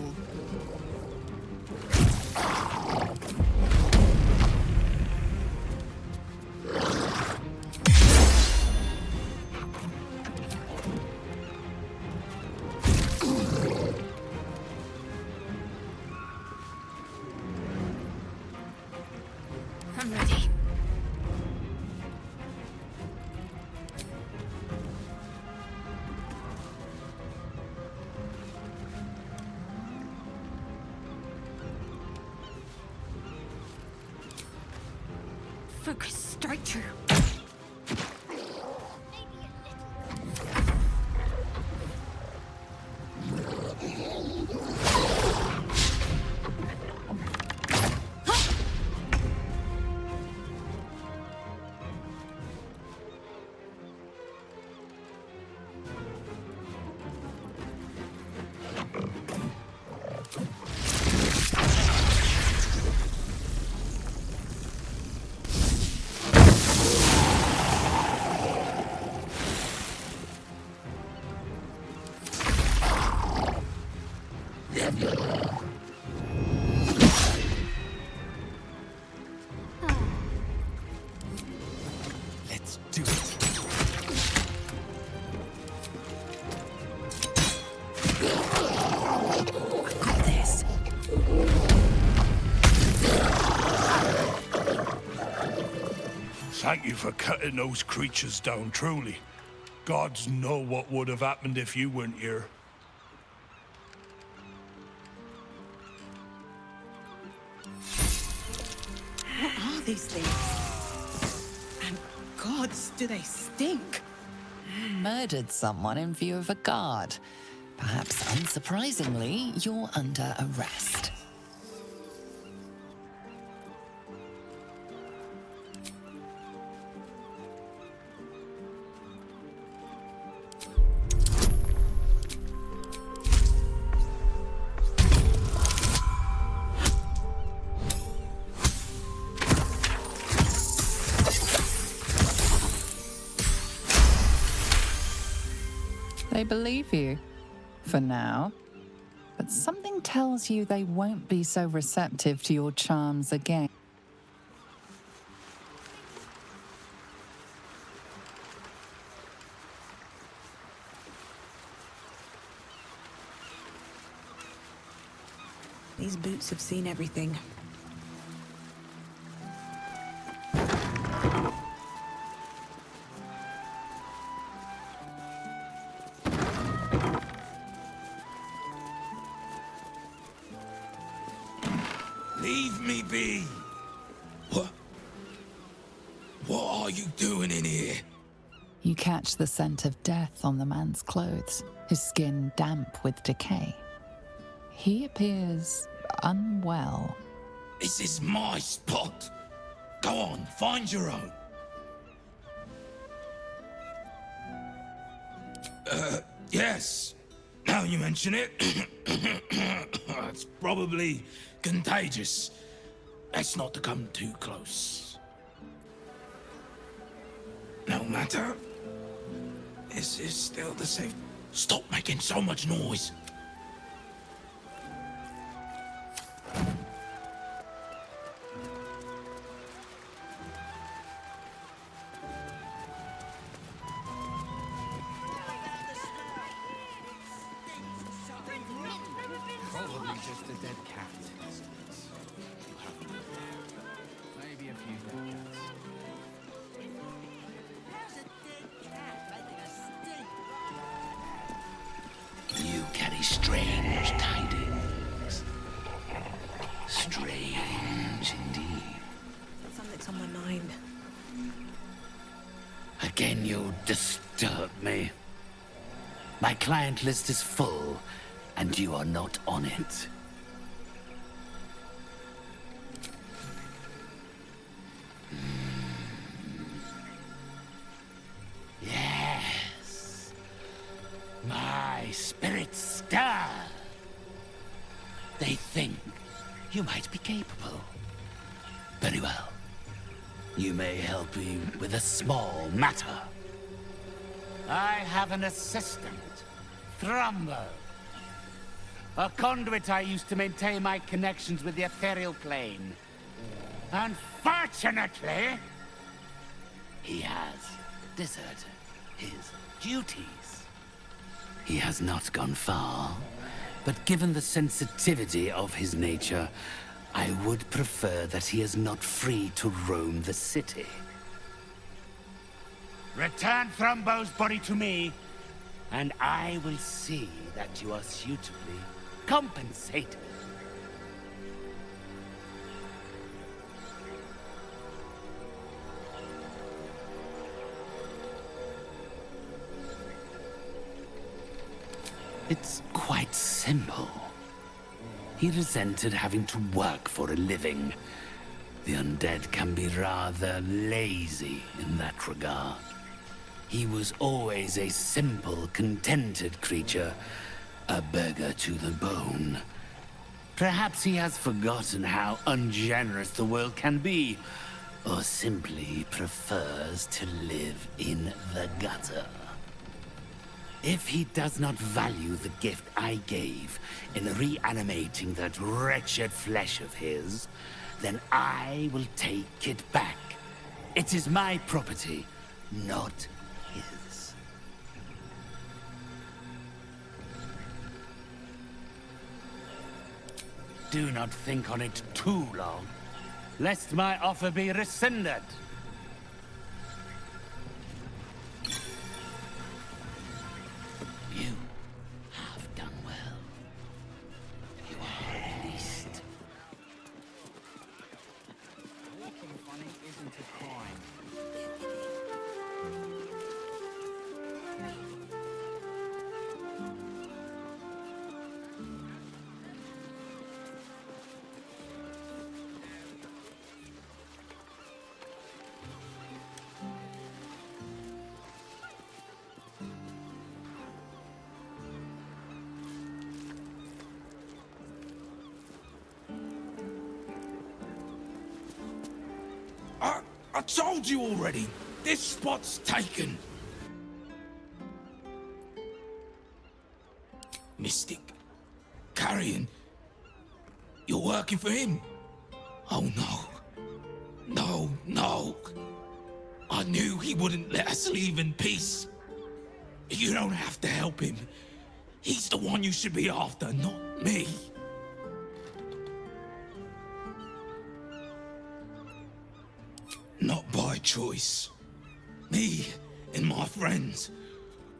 I'm ready. Focus, straight through. Let's do it. I've got this. Thank you for cutting those creatures down, truly. Gods know what would have happened if you weren't here. What are these things? And gods, do they stink? You murdered someone in view of a guard. Perhaps unsurprisingly, you're under arrest. They believe you, for now. But something tells you they won't be so receptive to your charms again. These boots have seen everything. Leave me be! What are you doing in here? You catch the scent of death on the man's clothes, his skin damp with decay. He appears unwell. This is my spot! Go on, find your own. Yes. Now you mention it, it's probably contagious. Best not to come too close. No matter. This is still the safe. Stop making so much noise. Probably just a dead cat. Maybe a few dead cats. You carry strange tidings. Strange indeed. Something's on my mind. Again, you disturb me. My client list is full, and you are not on it. Yes. My spirits stir. They think you might be capable. Very well. You may help me with a small matter. I have an assistant, Thrumbo. A conduit I used to maintain my connections with the ethereal plane. Unfortunately, he has deserted his duties. He has not gone far, but given the sensitivity of his nature, I would prefer that he is not free to roam the city. Return Thrumbo's body to me, and I will see that you are suitably compensated. It's quite simple. He resented having to work for a living. The undead can be rather lazy in that regard. He was always a simple, contented creature, a beggar to the bone. Perhaps he has forgotten how ungenerous the world can be, or simply prefers to live in the gutter. If he does not value the gift I gave in reanimating that wretched flesh of his, then I will take it back. It is my property, not his. Do not think on it too long, lest my offer be rescinded. You have done well. You are released. Walking funny isn't a crime. I told you already. This spot's taken. Mystic. Carrion. You're working for him? Oh no. No, no. I knew he wouldn't let us leave in peace. You don't have to help him. He's the one you should be after, not me. Not by choice. Me and my friends,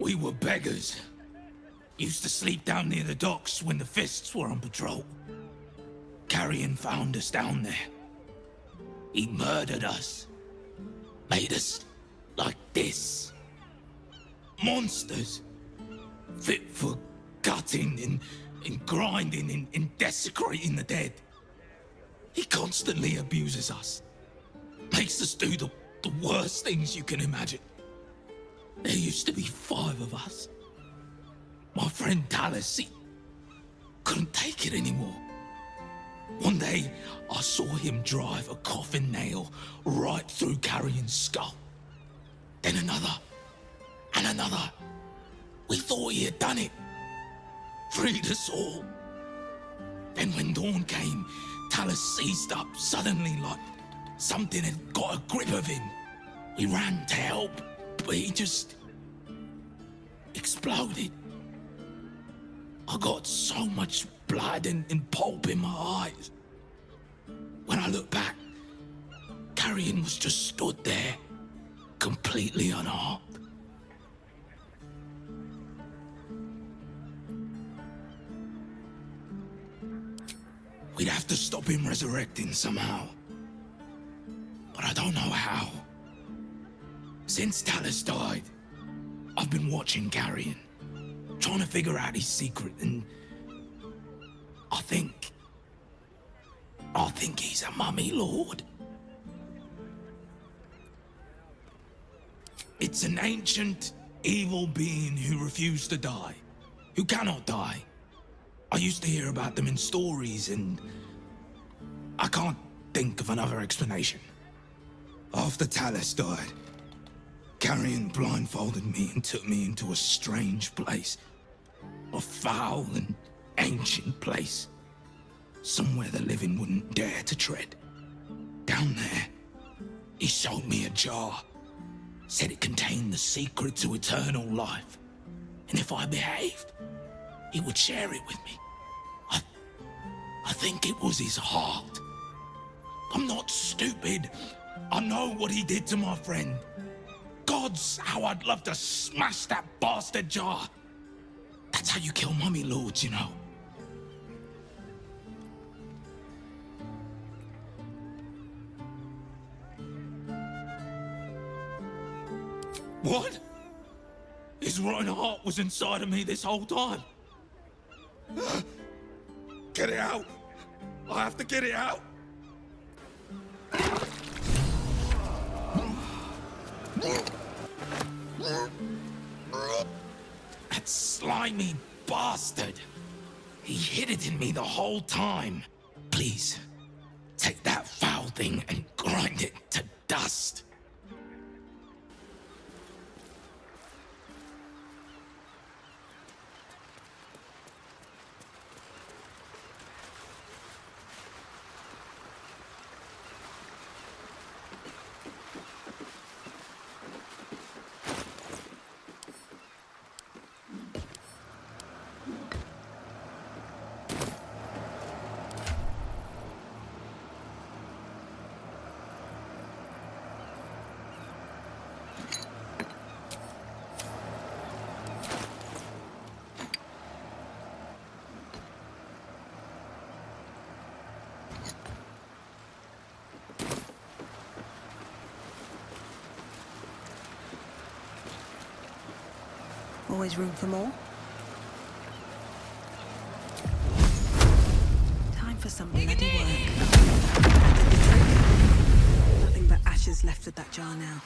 we were beggars. Used to sleep down near the docks when the Fists were on patrol. Carrion found us down there. He murdered us. Made us like this. Monsters. Fit for gutting and grinding and desecrating the dead. He constantly abuses us. Makes us do the worst things you can imagine. There used to be 5 of us. My friend Talus, he couldn't take it anymore. One day, I saw him drive a coffin nail right through Carrion's skull. Then another, and another. We thought he had done it. Freed us all. Then when dawn came, Talus seized up suddenly like something had got a grip of him. We ran to help, but he just exploded. I got so much blood and pulp in my eyes. When I look back, Carrion was just stood there, completely unharmed. We'd have to stop him resurrecting somehow. But I don't know how. Since Talus died, I've been watching Carrion, trying to figure out his secret, and I think he's a mummy lord. It's an ancient, evil being who refused to die, who cannot die. I used to hear about them in stories, and I can't think of another explanation. After Talus died, Carrion blindfolded me and took me into a strange place. A foul and ancient place. Somewhere the living wouldn't dare to tread. Down there, he showed me a jar. Said it contained the secret to eternal life. And if I behaved, he would share it with me. I think it was his heart. I'm not stupid. I know what he did to my friend. Gods, how I'd love to smash that bastard jar. That's how you kill mummy lords, you know. What? His rotten heart was inside of me this whole time. Get it out. I have to get it out. That slimy bastard. He hid it in me the whole time. Please, take that foul thing and grind it to dust. Always room for more? Time for some bloody work. Nothing but ashes left of that jar now.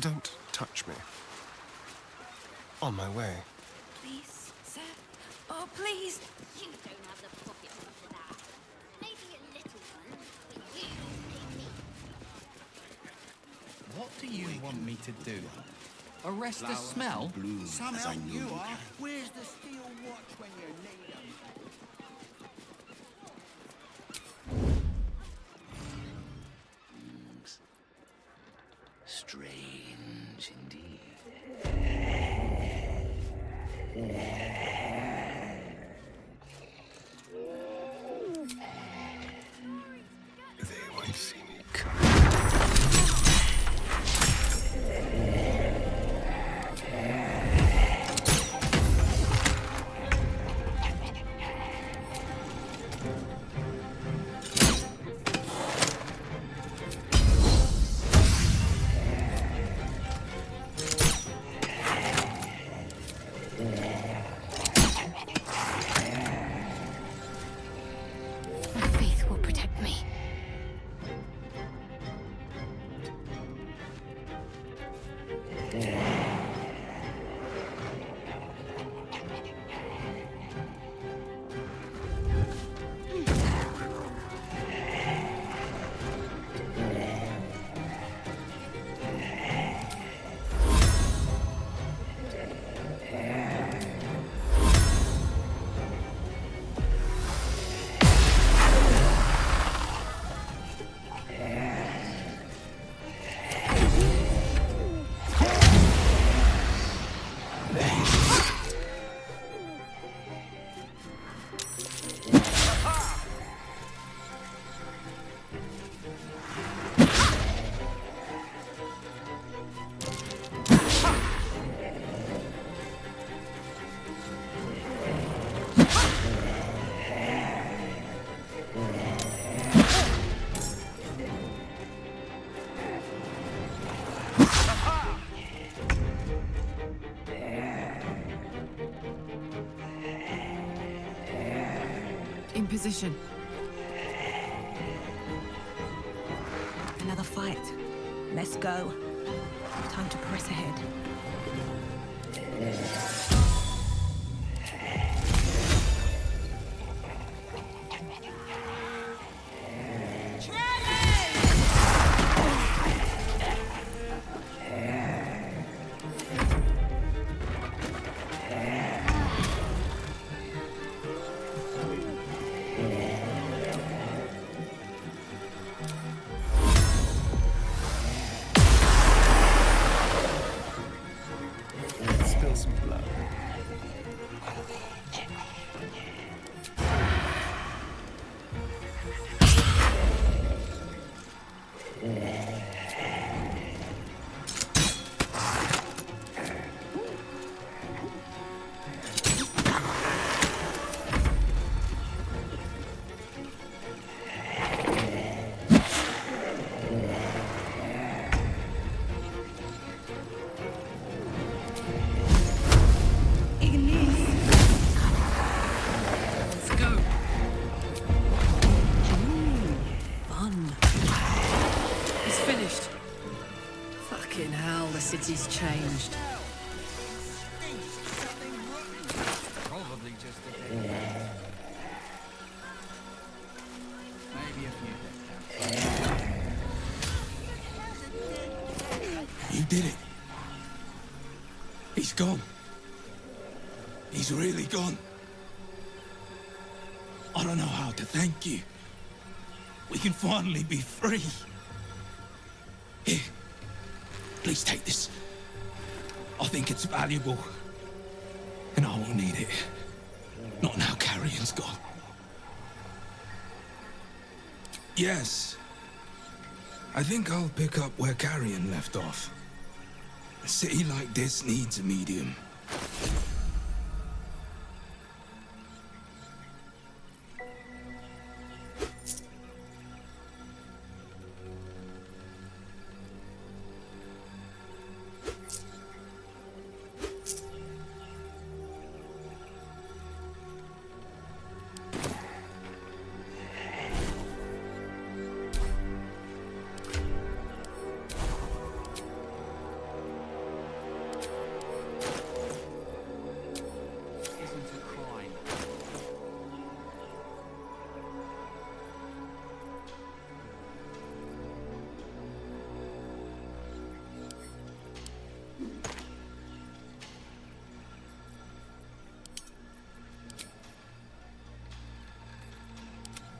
Don't touch me. On my way. Please, sir. Oh, please. You don't have the pockets for that. Maybe a little one, but you don't need me. What do you want me to do? Arrest the smell? Some help you are. Where's the steel watch when you need 'em? Strange indeed. They won't see me My faith will protect me. In position. Another fight. Let's go. Time to press ahead. Spill some blood. City's changed. Probably just a bit. Maybe a few. You did it. He's gone. He's really gone. I don't know how to thank you. We can finally be free. Here. Please take this. I think it's valuable. And I won't need it. Not now Carrion's gone. Yes. I think I'll pick up where Carrion left off. A city like this needs a medium.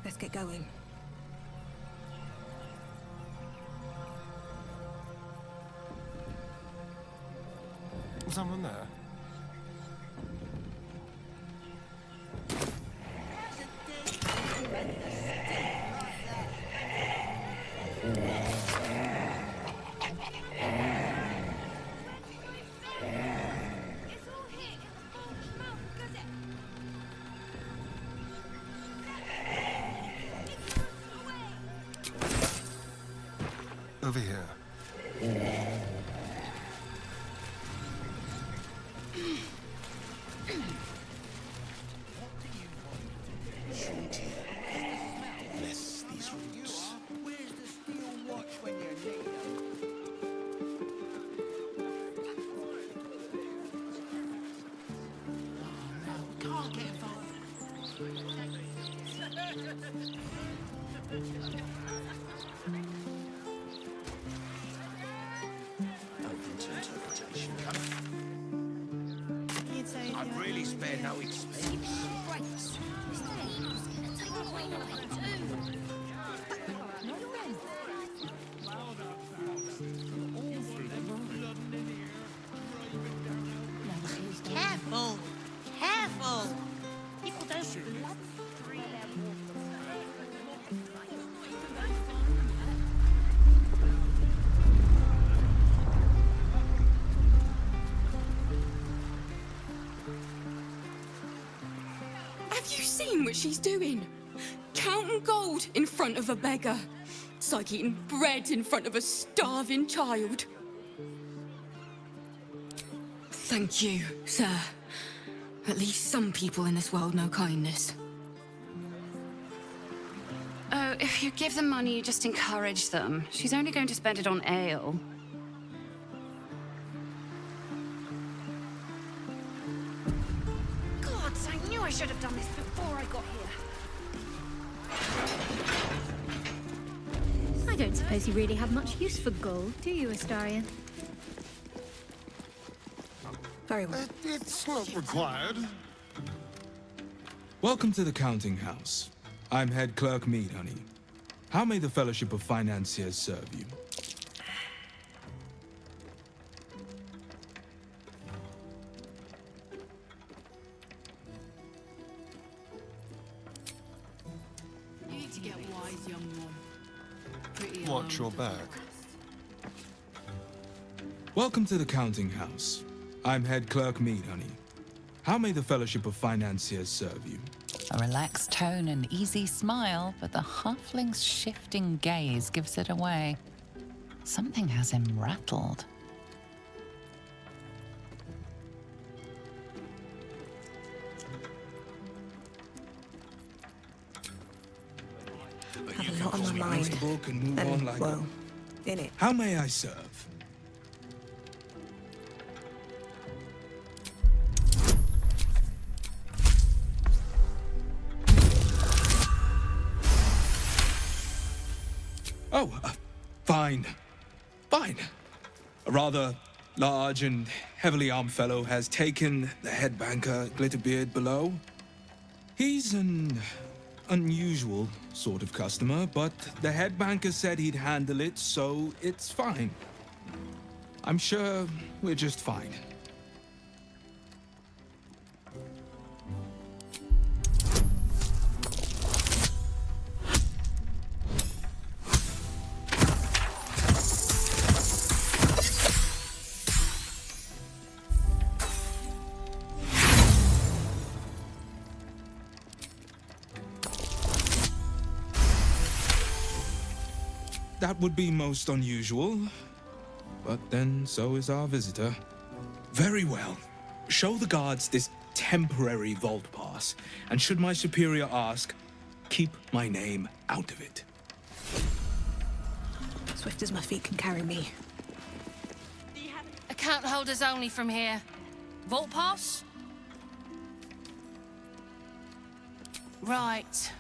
Let's get going. Someone there? Over here. Bless these roots. Where's the steel watch when you need them? Open to interpretation. I'd really spare no expense. Careful! Careful! People don't Have you seen what she's doing? Counting gold in front of a beggar. It's like eating bread in front of a starving child. Thank you, sir. At least some people in this world know kindness. Oh, if you give them money, you just encourage them. She's only going to spend it on ale. Gods, I knew I should have done this before I got here. I don't suppose you really have much use for gold, do you, Astarion? Very well. It's not required. Welcome to the counting house. I'm head clerk Mead, honey. How may the Fellowship of Financiers serve you? You need to get wise, young one. Pretty Watch your back. Welcome to the counting house. I'm head clerk Mead, honey. How may the Fellowship of Financiers serve you? A relaxed tone and easy smile, but the halfling's shifting gaze gives it away. Something has him rattled. I have a lot on my mind. Book and move And, on like well, in it. How may I serve? Oh, fine. Fine. A rather large and heavily armed fellow has taken the head banker, Glitterbeard, below. He's an unusual sort of customer, but the head banker said he'd handle it, so it's fine. I'm sure we're just fine. That would be most unusual, but then so is our visitor. Very well. Show the guards this temporary vault pass, and should my superior ask, keep my name out of it. Swift as my feet can carry me. Account holders only from here. Vault pass? Right.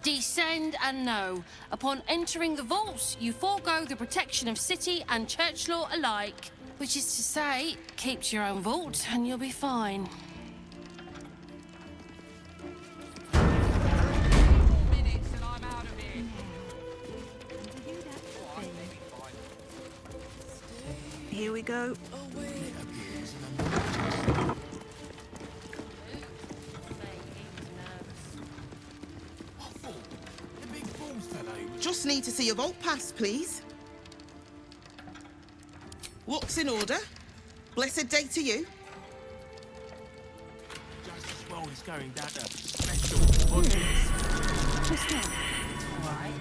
Descend and know. Upon entering the vaults, you forego the protection of city and church law alike. Which is to say, keep to your own vault and you'll be fine. Here we go. Just need to see your vault pass, please. Looks in order. Blessed day to you. Just as well as going down to special audience. What's that? Right.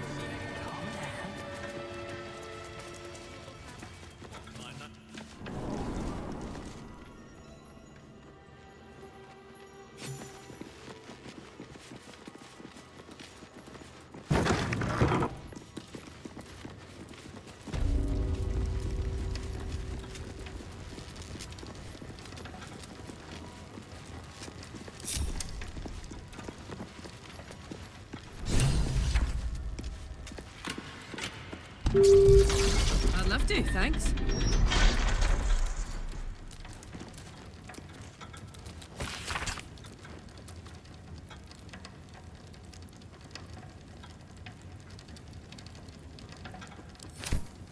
I'd love to, thanks.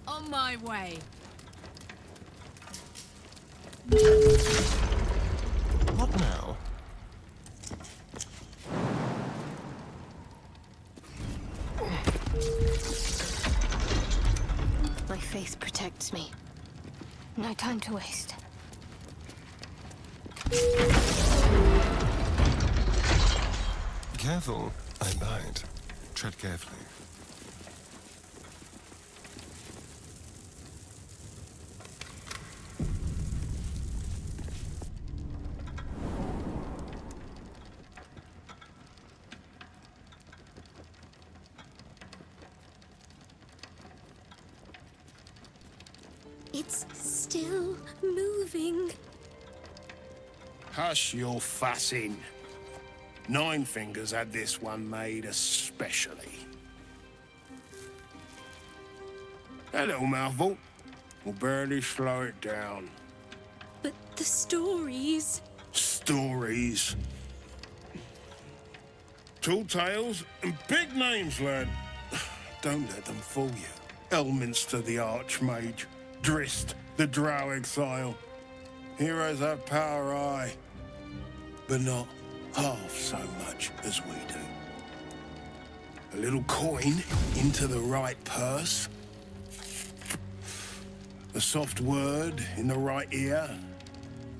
On my way. What now? My faith protects me. No time to waste. Careful, I bite. Tread carefully. It's still moving. Hush your fussing. Nine Fingers had this one made especially. A little mouthful will barely slow it down. But the stories... Stories. Tall tales and big names, lad. Don't let them fool you. Elminster the Archmage. Drist the Drow Exile. Heroes have power, aye, but not half so much as we do. A little coin into the right purse. A soft word in the right ear.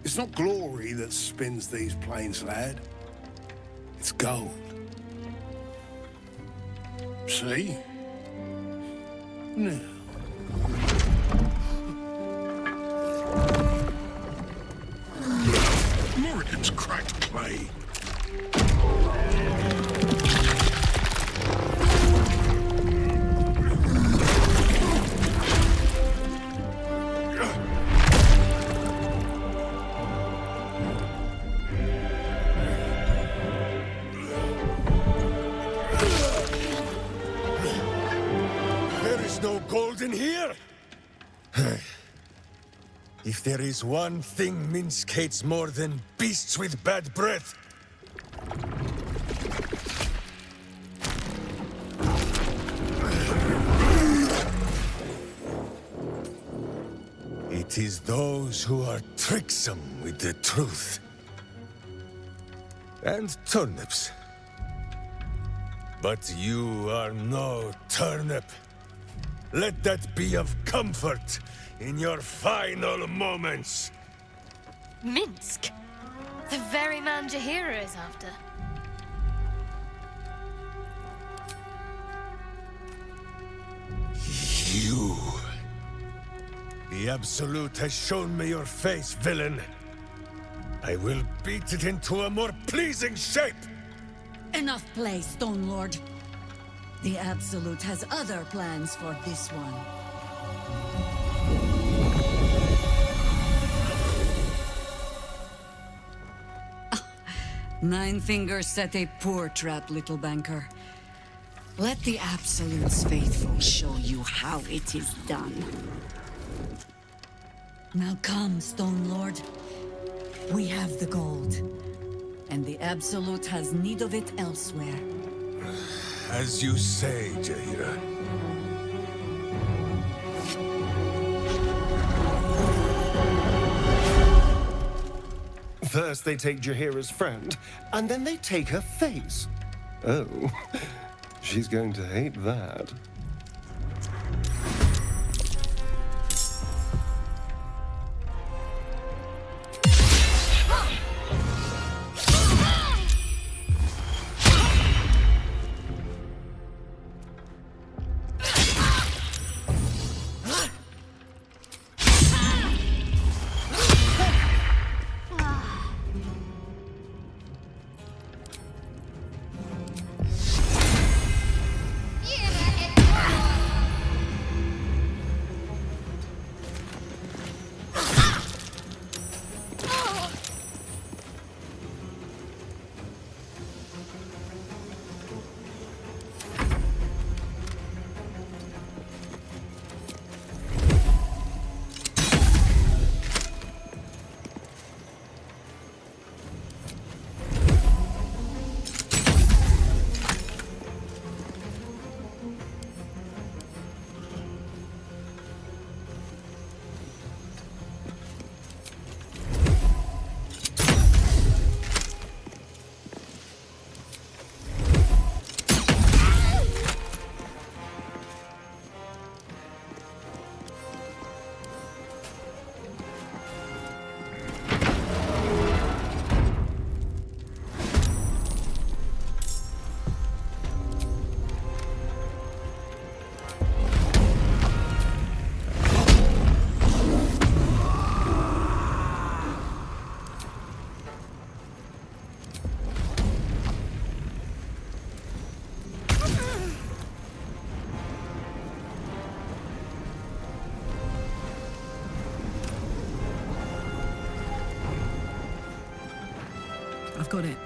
It's not glory that spins these plains, lad. It's gold. See? Now. Morrigan's cracked clay. There is no gold in here! If there is one thing Minsk hates more than beasts with bad breath, it is those who are tricksome with the truth. And turnips. But you are no turnip. Let that be of comfort in your final moments. Minsk? The very man Jaheira is after. You. The Absolute has shown me your face, villain. I will beat it into a more pleasing shape! Enough play, Stone Lord. The Absolute has other plans for this one. Nine Fingers set a poor trap, little banker. Let the Absolute's faithful show you how it is done. Now come, Stone Lord. We have the gold. And the Absolute has need of it elsewhere. As you say, Jaheira. First they take Jaheira's friend, and then they take her face. Oh, she's going to hate that. Got it.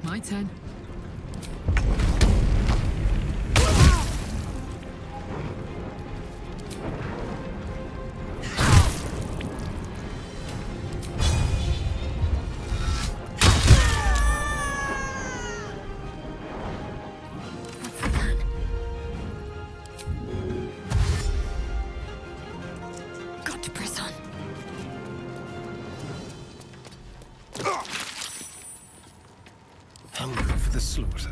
My turn. Got to press on. Hungry for the slaughter.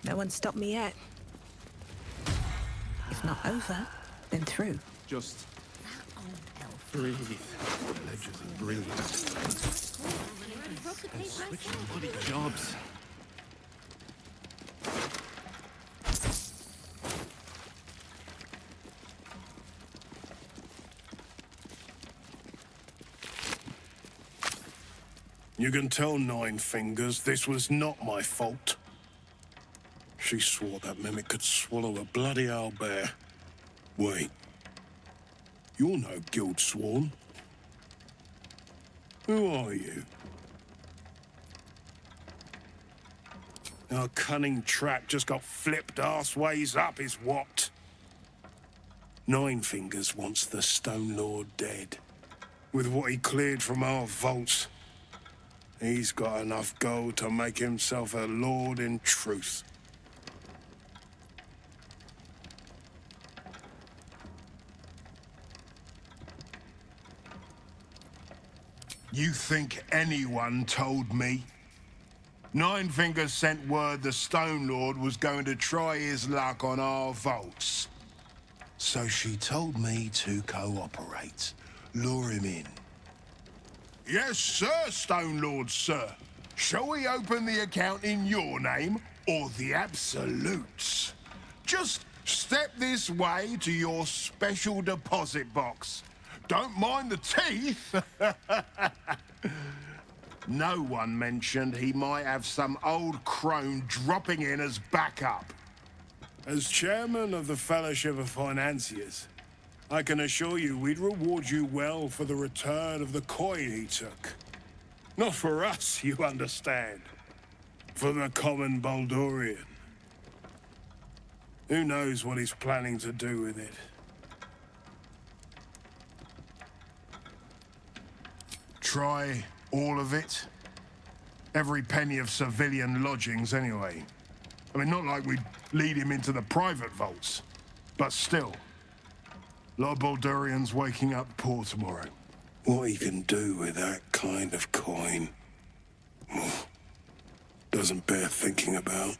No one stopped me yet. If not over, then through. Just breathe. Ledgers are brilliant. And switching bloody jobs. You can tell Nine Fingers this was not my fault. She swore that mimic could swallow a bloody owlbear. Wait. You're no guild sworn. Who are you? Our cunning trap just got flipped arseways up is what? Nine Fingers wants the Stone Lord dead. With what he cleared from our vaults, he's got enough gold to make himself a lord in truth. You think anyone told me? Nine Fingers sent word the Stone Lord was going to try his luck on our vaults. So she told me to cooperate, lure him in. Yes, sir, Stone Lord, sir. Shall we open the account in your name or the Absolute's? Just step this way to your special deposit box. Don't mind the teeth. No one mentioned he might have some old crone dropping in as backup. As chairman of the Fellowship of Financiers, I can assure you we'd reward you well for the return of the coin he took. Not for us, you understand. For the common Baldurian. Who knows what he's planning to do with it? Try all of it? Every penny of civilian lodgings, anyway. I mean, not like we'd lead him into the private vaults. But still. A lot of Baldurians waking up poor tomorrow. What he can do with that kind of coin... doesn't bear thinking about.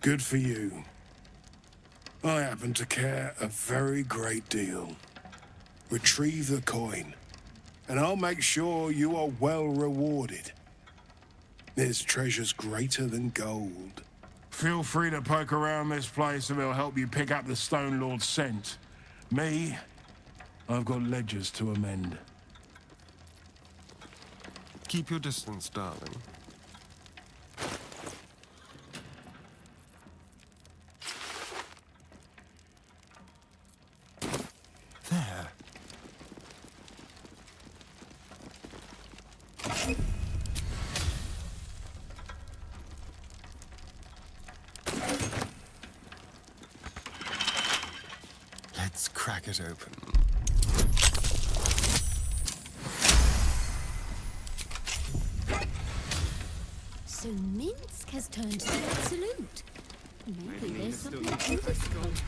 Good for you. I happen to care a very great deal. Retrieve the coin, and I'll make sure you are well rewarded. There's treasures greater than gold. Feel free to poke around this place and it'll help you pick up the Stone Lord's scent. Me, I've got ledgers to amend. Keep your distance, darling. There. Let's crack it open. So Minsk has turned to the Absolute. Maybe there's something to this cult.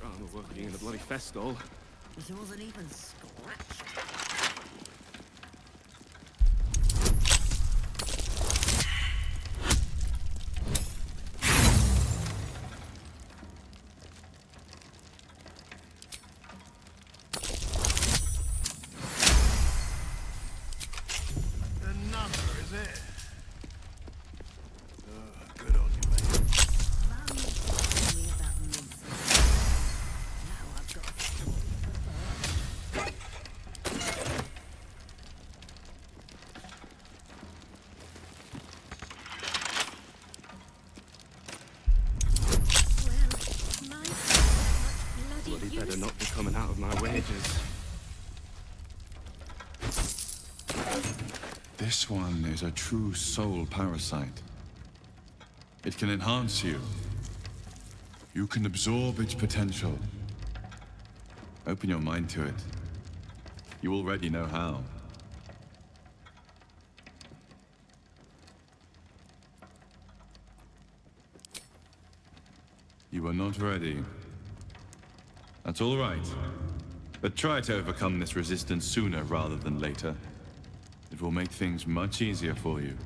Oh, working in the bloody festival. It wasn't even scratched. Better not be coming out of my wages. This one is a true soul parasite. It can enhance you. You can absorb its potential. Open your mind to it. You already know how. You are not ready. That's all right. But try to overcome this resistance sooner rather than later. It will make things much easier for you.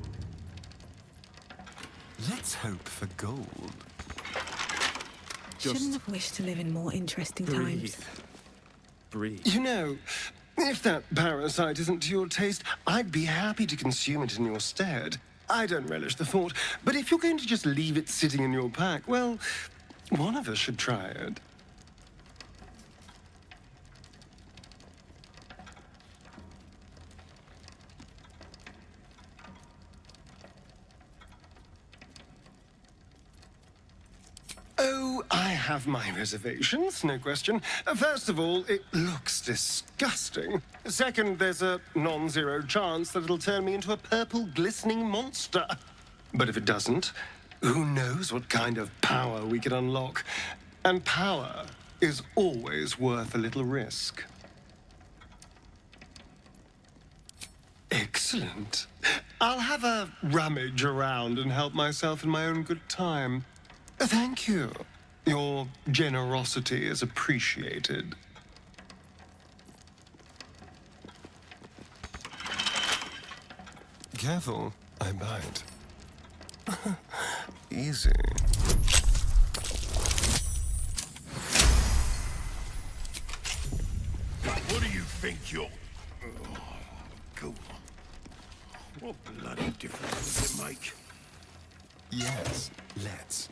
Let's hope for gold. Shouldn't have wished to live in more interesting times. Breathe. You know, if that parasite isn't to your taste, I'd be happy to consume it in your stead. I don't relish the thought, but if you're going to just leave it sitting in your pack, well, one of us should try it. have my reservations, no question. First of all, it looks disgusting. Second, there's a non-zero chance that it'll turn me into a purple glistening monster. But if it doesn't, who knows what kind of power we could unlock. And power is always worth a little risk. Excellent. I'll have a rummage around and help myself in my own good time. Thank you. Your generosity is appreciated. Careful, I bite. Easy. What do you think you're... Oh, cool. What bloody difference does it make? Yes, let's.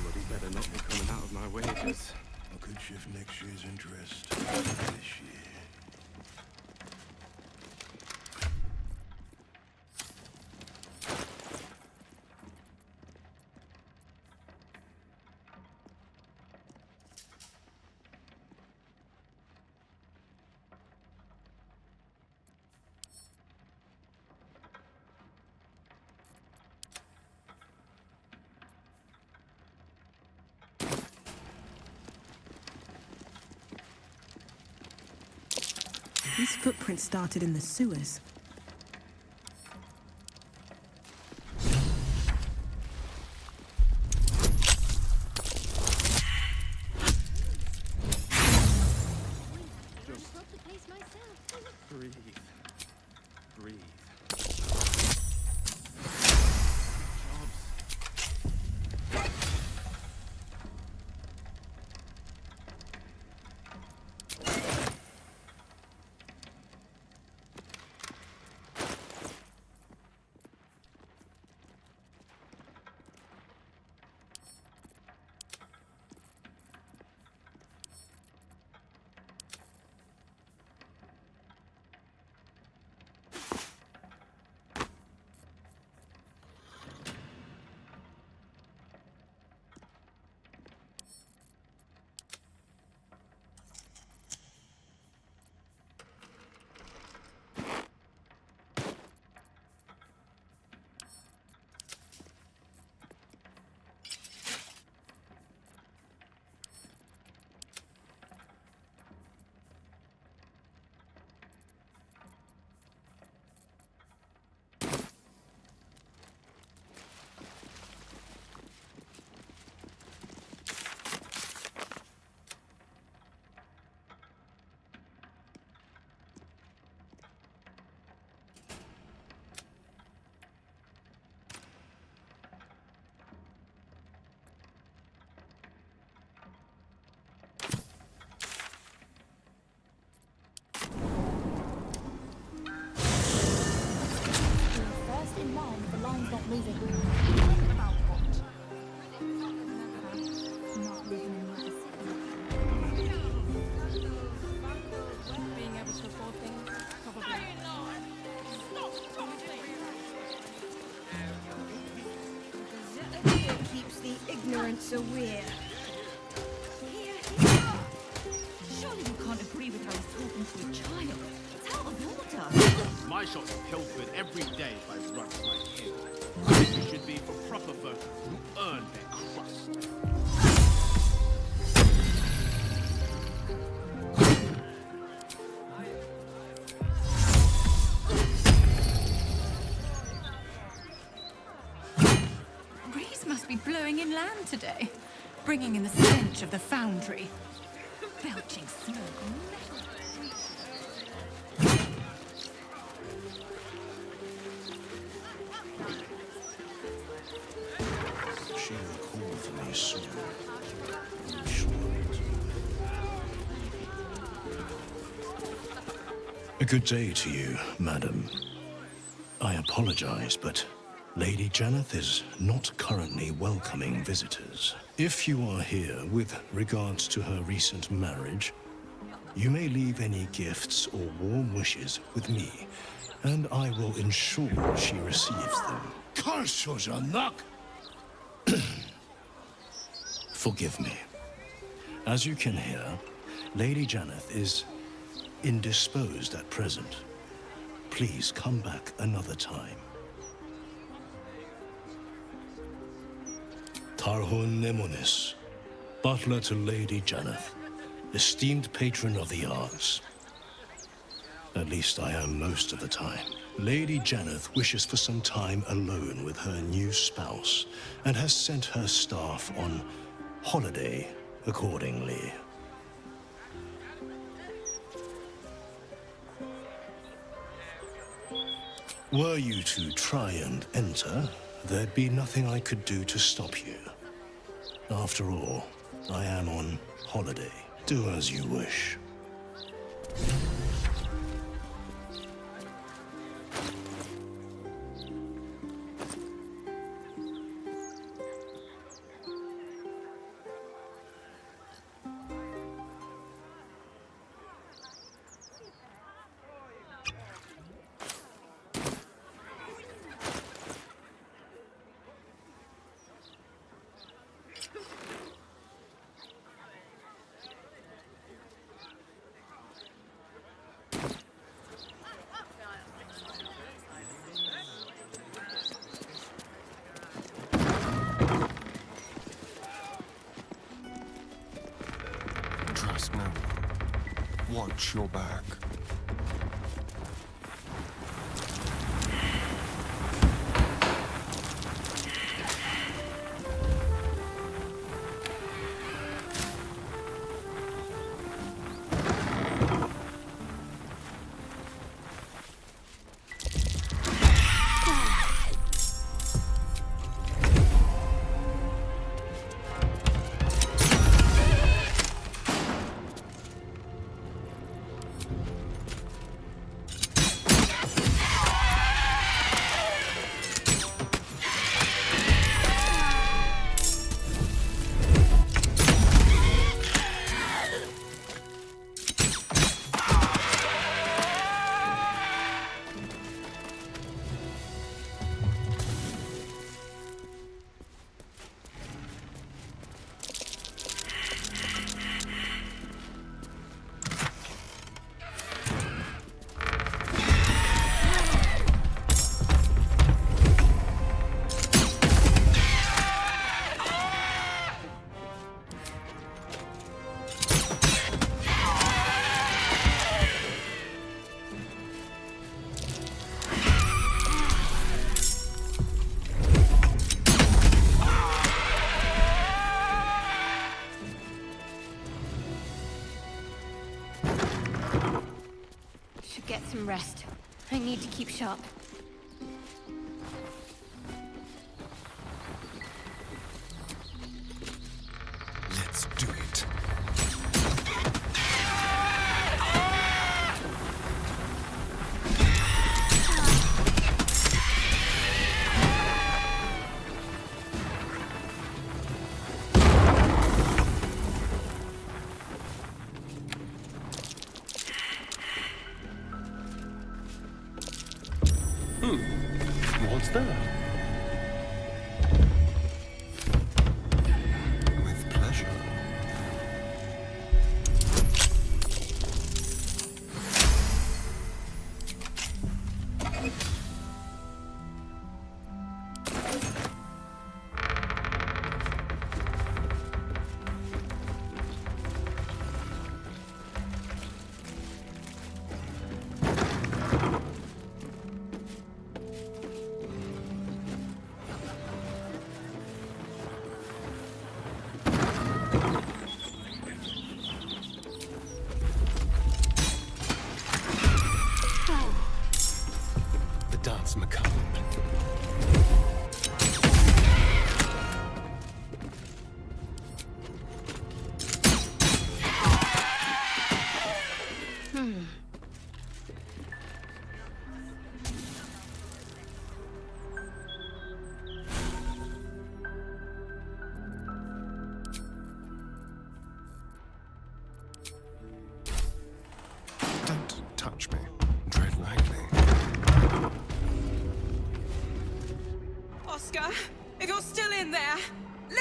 Bloody better not be coming out of my wages. I could shift next year's interest this year. These footprints started in the sewers. Breathe. Breathe. moving. About what? Not living in another city. Being able to afford things, probably. It keeps the ignorance aware. Surely you can't agree with how he's talking to a child. It's out of order. My shops are pilfered every day by runs like him. This should be for proper folk who earn their crust. Breeze must be blowing inland today, bringing in the stench of the foundry. Belching smoke. She'll call for me soon. I'm sure of it. A good day to you, madam. I apologize, but Lady Janeth is not currently welcoming visitors. If you are here with regards to her recent marriage, you may leave any gifts or warm wishes with me, and I will ensure she receives them. Forgive me. As you can hear, Lady Janeth is indisposed at present. Please come back another time. Tarhun Nemonis, butler to Lady Janeth, esteemed patron of the arts. At least I am most of the time. Lady Janeth wishes for some time alone with her new spouse, and has sent her staff on holiday accordingly. Were you to try and enter, there'd be nothing I could do to stop you. After all, I am on holiday. Do as you wish. Trust no one. Watch your back. Get some rest. I need to keep sharp. Let's do it. What's that? With pleasure.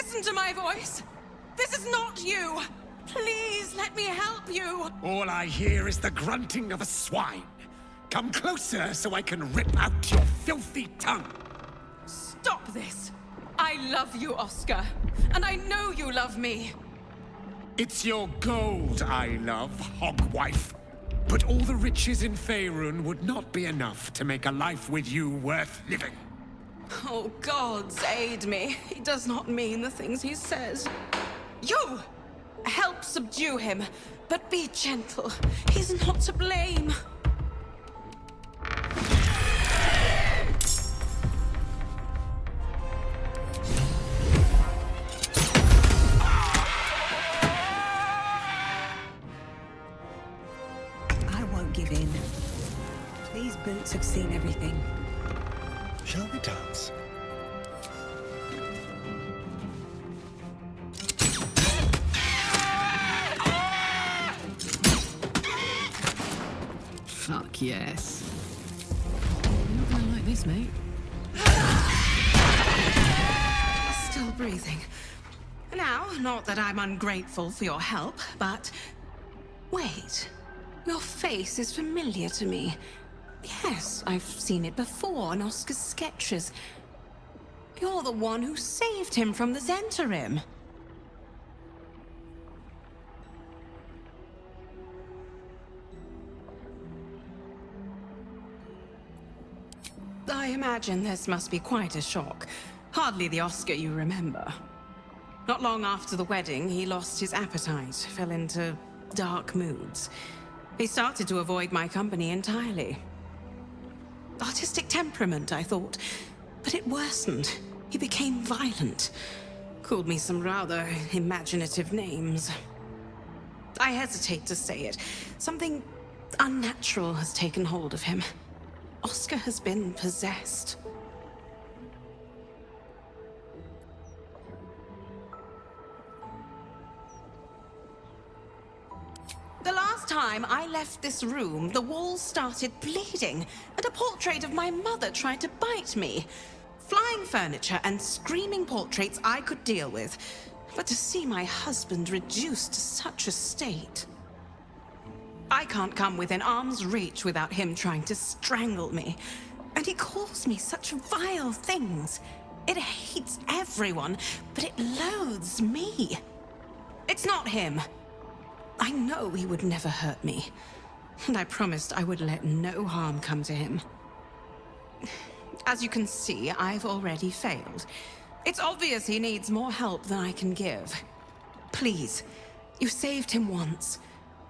Listen to my voice. This is not you. Please let me help you. All I hear is the grunting of a swine. Come closer so I can rip out your filthy tongue. Stop this. I love you, Oscar. And I know you love me. It's your gold I love, hogwife. But all the riches in Faerun would not be enough to make a life with you worth living. Oh, gods aid me. He does not mean the things he says. You! Help subdue him, but be gentle. He's not to blame. I won't give in. These boots have seen everything. Shall we dance? Fuck yes. You're not gonna like this, mate. Still breathing. Now, not that I'm ungrateful for your help, but... Wait. Your face is familiar to me. Yes, I've seen it before in Oscar's sketches. You're the one who saved him from the Zentarim. I imagine this must be quite a shock. Hardly the Oscar you remember. Not long after the wedding, he lost his appetite, fell into dark moods. He started to avoid my company entirely. Artistic temperament, I thought, but it worsened. He became violent. Called me some rather imaginative names. I hesitate to say it. Something unnatural has taken hold of him. Oscar has been possessed. The last time I left this room, the walls started bleeding, and a portrait of my mother tried to bite me. Flying furniture and screaming portraits I could deal with, but to see my husband reduced to such a state... I can't come within arm's reach without him trying to strangle me. And he calls me such vile things. It hates everyone, but it loathes me. It's not him. I know he would never hurt me. And I promised I would let no harm come to him. As you can see, I've already failed. It's obvious he needs more help than I can give. Please, you saved him once.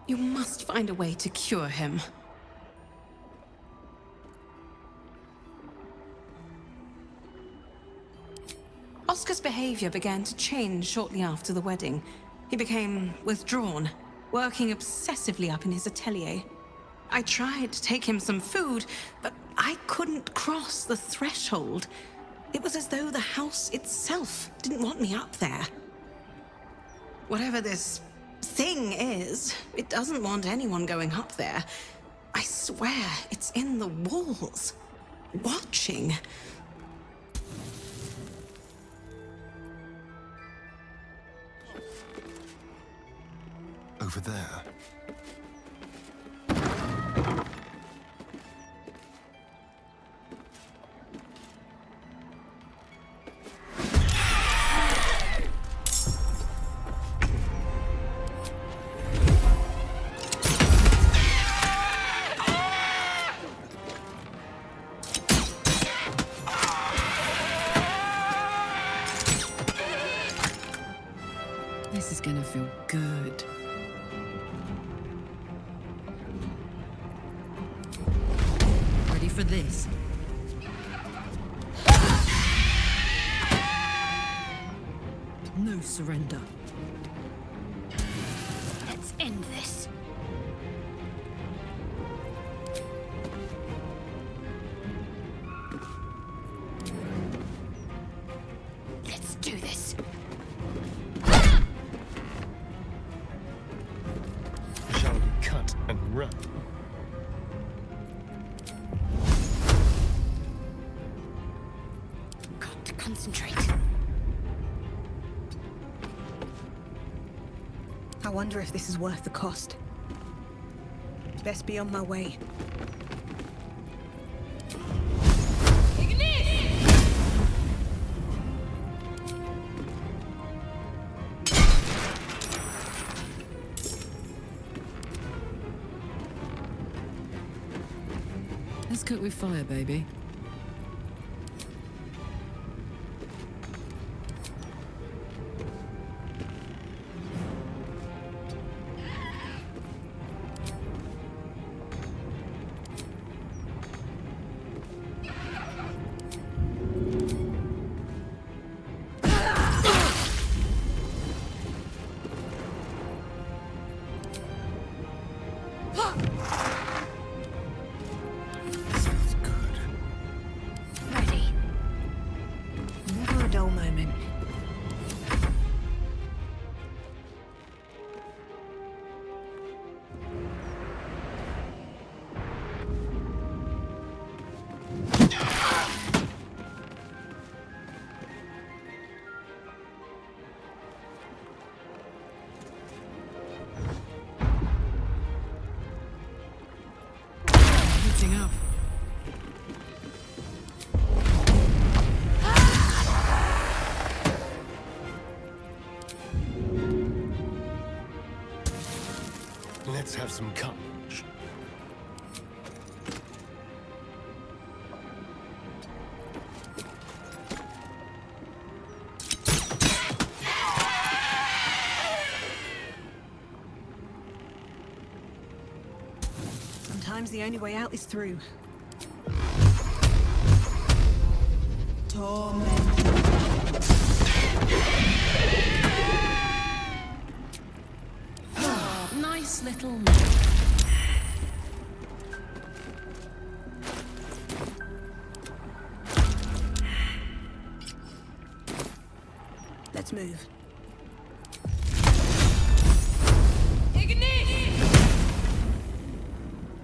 You must find a way to cure him. Oscar's behavior began to change shortly after the wedding. He became withdrawn, working obsessively up in his atelier. I tried to take him some food, but I couldn't cross the threshold. It was as though the house itself didn't want me up there. Whatever this thing is, it doesn't want anyone going up there. I swear it's in the walls, watching. Over there. This is gonna feel good. Ready for this? No surrender. Let's end this. Let's do this. Shall we cut and run? Got to concentrate. I wonder if this is worth the cost. Best be on my way. Let's cook with fire, baby. Never a dull moment. Heating up. Let's have some courage. Sometimes the only way out is through. Nice little... Let's move.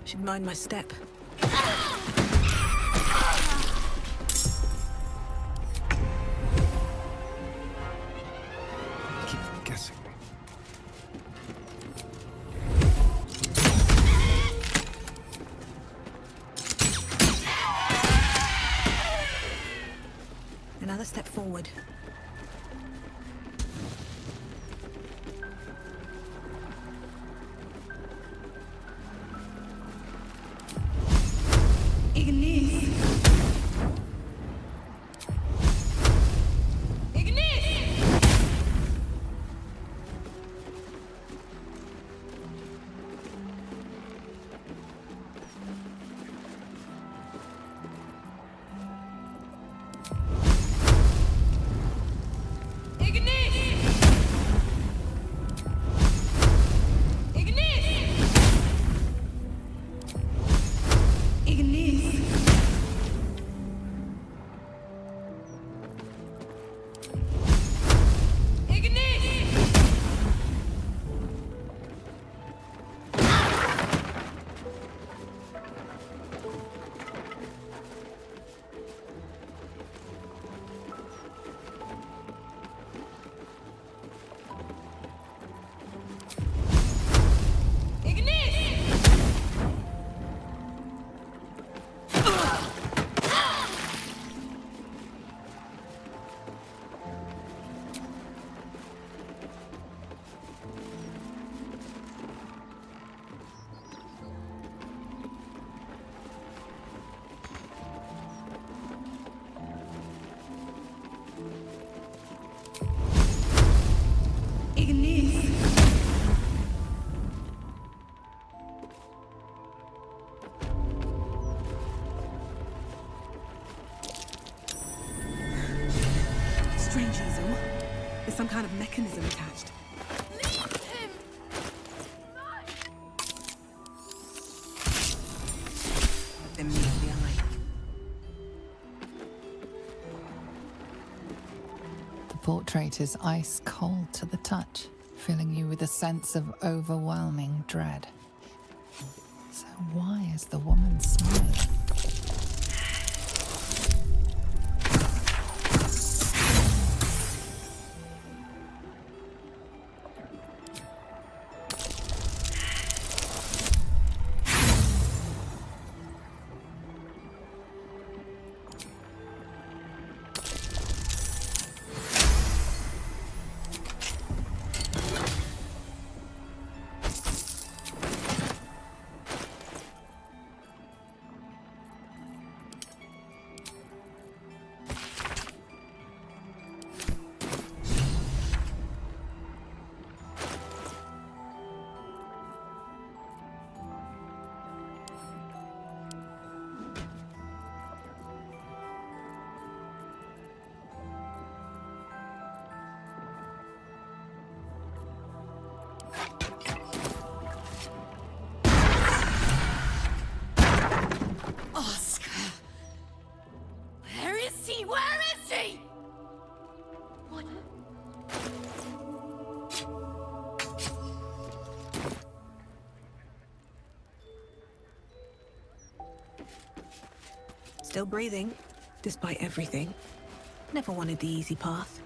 Should mind my step. Keep guessing. Another step forward. Strange, Easel. There's some kind of mechanism attached. Them meet the eye. The portrait is ice cold to the touch, filling you with a sense of overwhelming dread. So why is the woman smiling? Still breathing, despite everything. Never wanted the easy path.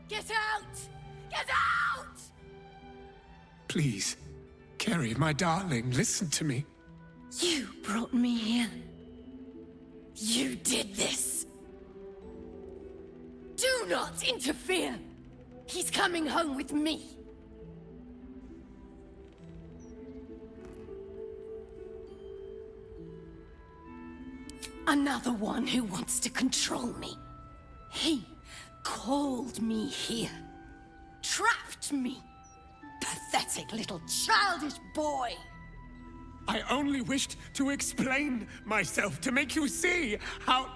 Get out! Get out! Please, Kerry, my darling, listen to me. You brought me here. You did this. Do not interfere. He's coming home with me. Another one who wants to control me. He called me here. Trapped me. Pathetic little childish boy. I only wished to explain myself, to make you see how...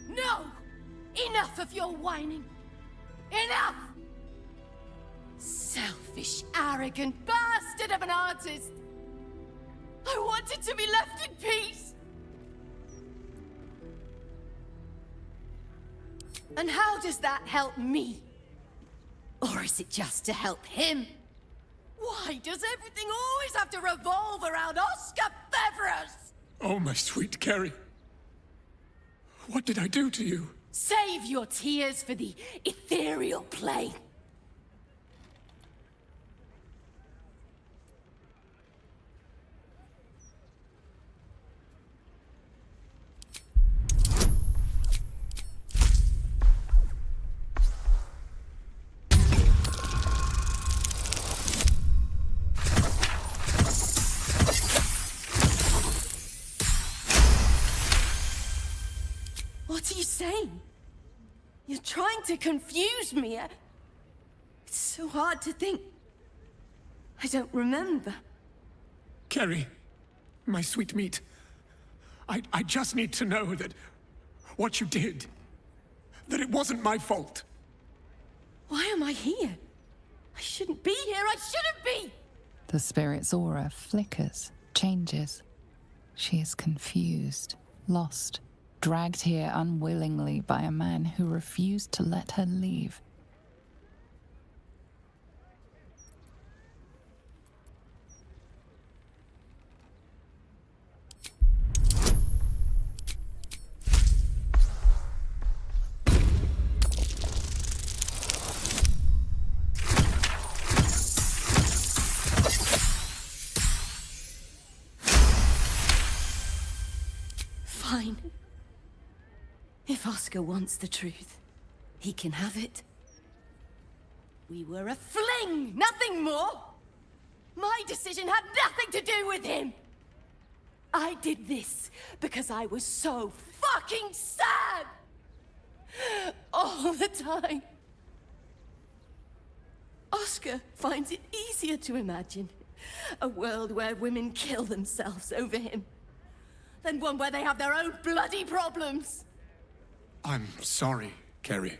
No! Enough of your whining. Enough! Selfish, arrogant bastard of an artist. I wanted to be left in peace. And how does that help me? Or is it just to help him? Why does everything always have to revolve around Oscar Beverus? Oh, my sweet Kerry. What did I do to you? Save your tears for the ethereal plane. What are you saying? You're trying to confuse me. It's so hard to think. I don't remember. Kerry, my sweet meat. I just need to know that what you did, that it wasn't my fault. Why am I here? I shouldn't be here. I shouldn't be! The spirit's aura flickers, changes. She is confused, lost, dragged here unwillingly by a man who refused to let her leave. Fine. If Oscar wants the truth, he can have it. We were a fling, nothing more. My decision had nothing to do with him. I did this because I was so fucking sad. All the time. Oscar finds it easier to imagine a world where women kill themselves over him than one where they have their own bloody problems. I'm sorry, Kerry.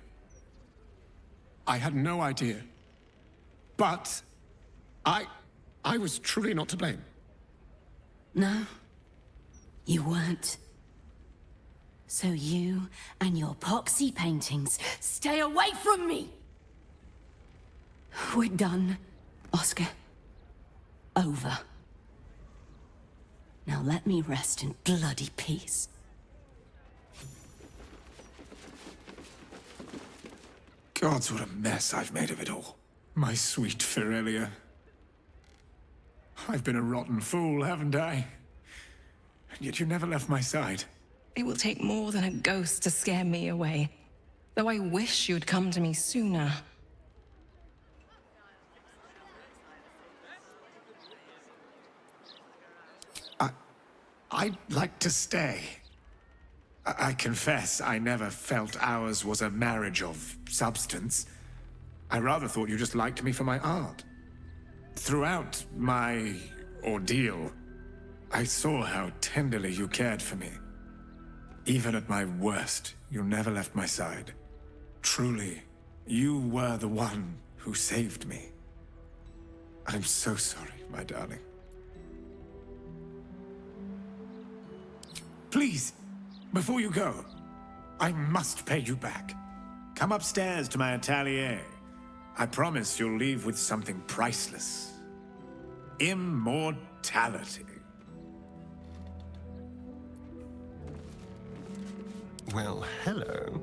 I had no idea. But I was truly not to blame. No, you weren't. So you and your poxy paintings stay away from me! We're done, Oscar. Over. Now let me rest in bloody peace. Gods, what a mess I've made of it all. My sweet Ferelia. I've been a rotten fool, haven't I? And yet you never left my side. It will take more than a ghost to scare me away. Though I wish you'd come to me sooner. I'd like to stay. I confess I never felt ours was a marriage of substance. I rather thought you just liked me for my art. Throughout my ordeal, I saw how tenderly you cared for me. Even at my worst, you never left my side. Truly, you were the one who saved me. I'm so sorry, my darling. Please, before you go, I must pay you back. Come upstairs to my atelier. I promise you'll leave with something priceless. Immortality. Well, hello.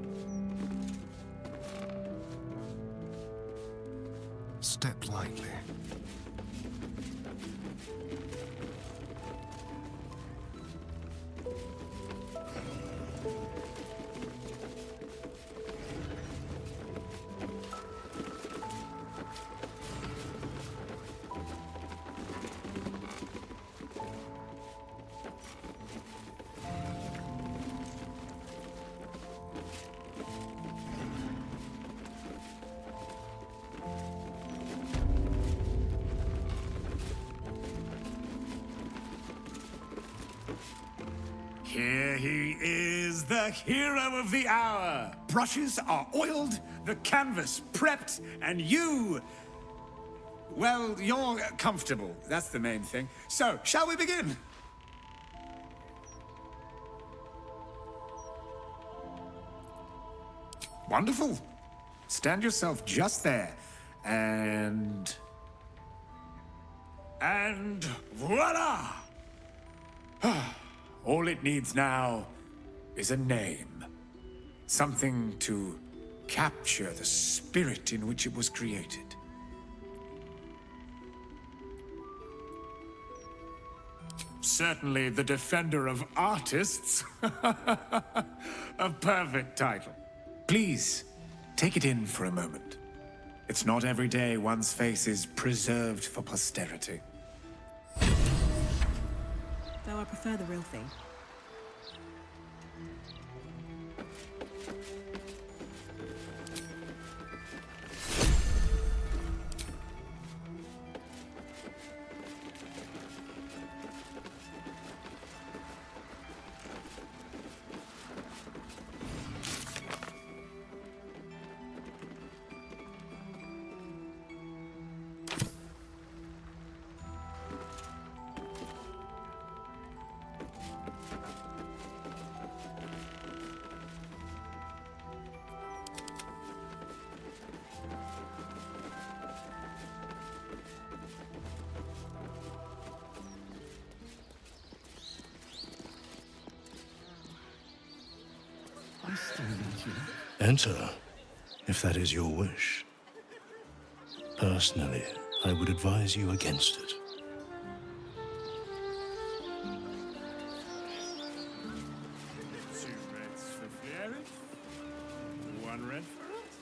Step lightly. Here he is, the hero of the hour. Brushes are oiled, the canvas prepped, and you... well, you're comfortable. That's the main thing. So, shall we begin? Wonderful. Stand yourself just there. And voila! All it needs now is a name. Something to capture the spirit in which it was created. Certainly the defender of artists. A perfect title. Please, take it in for a moment. It's not every day one's face is preserved for posterity. Though I prefer the real thing. Enter, if that is your wish. Personally, I would advise you against it. Two reds for Fiery. One red for us.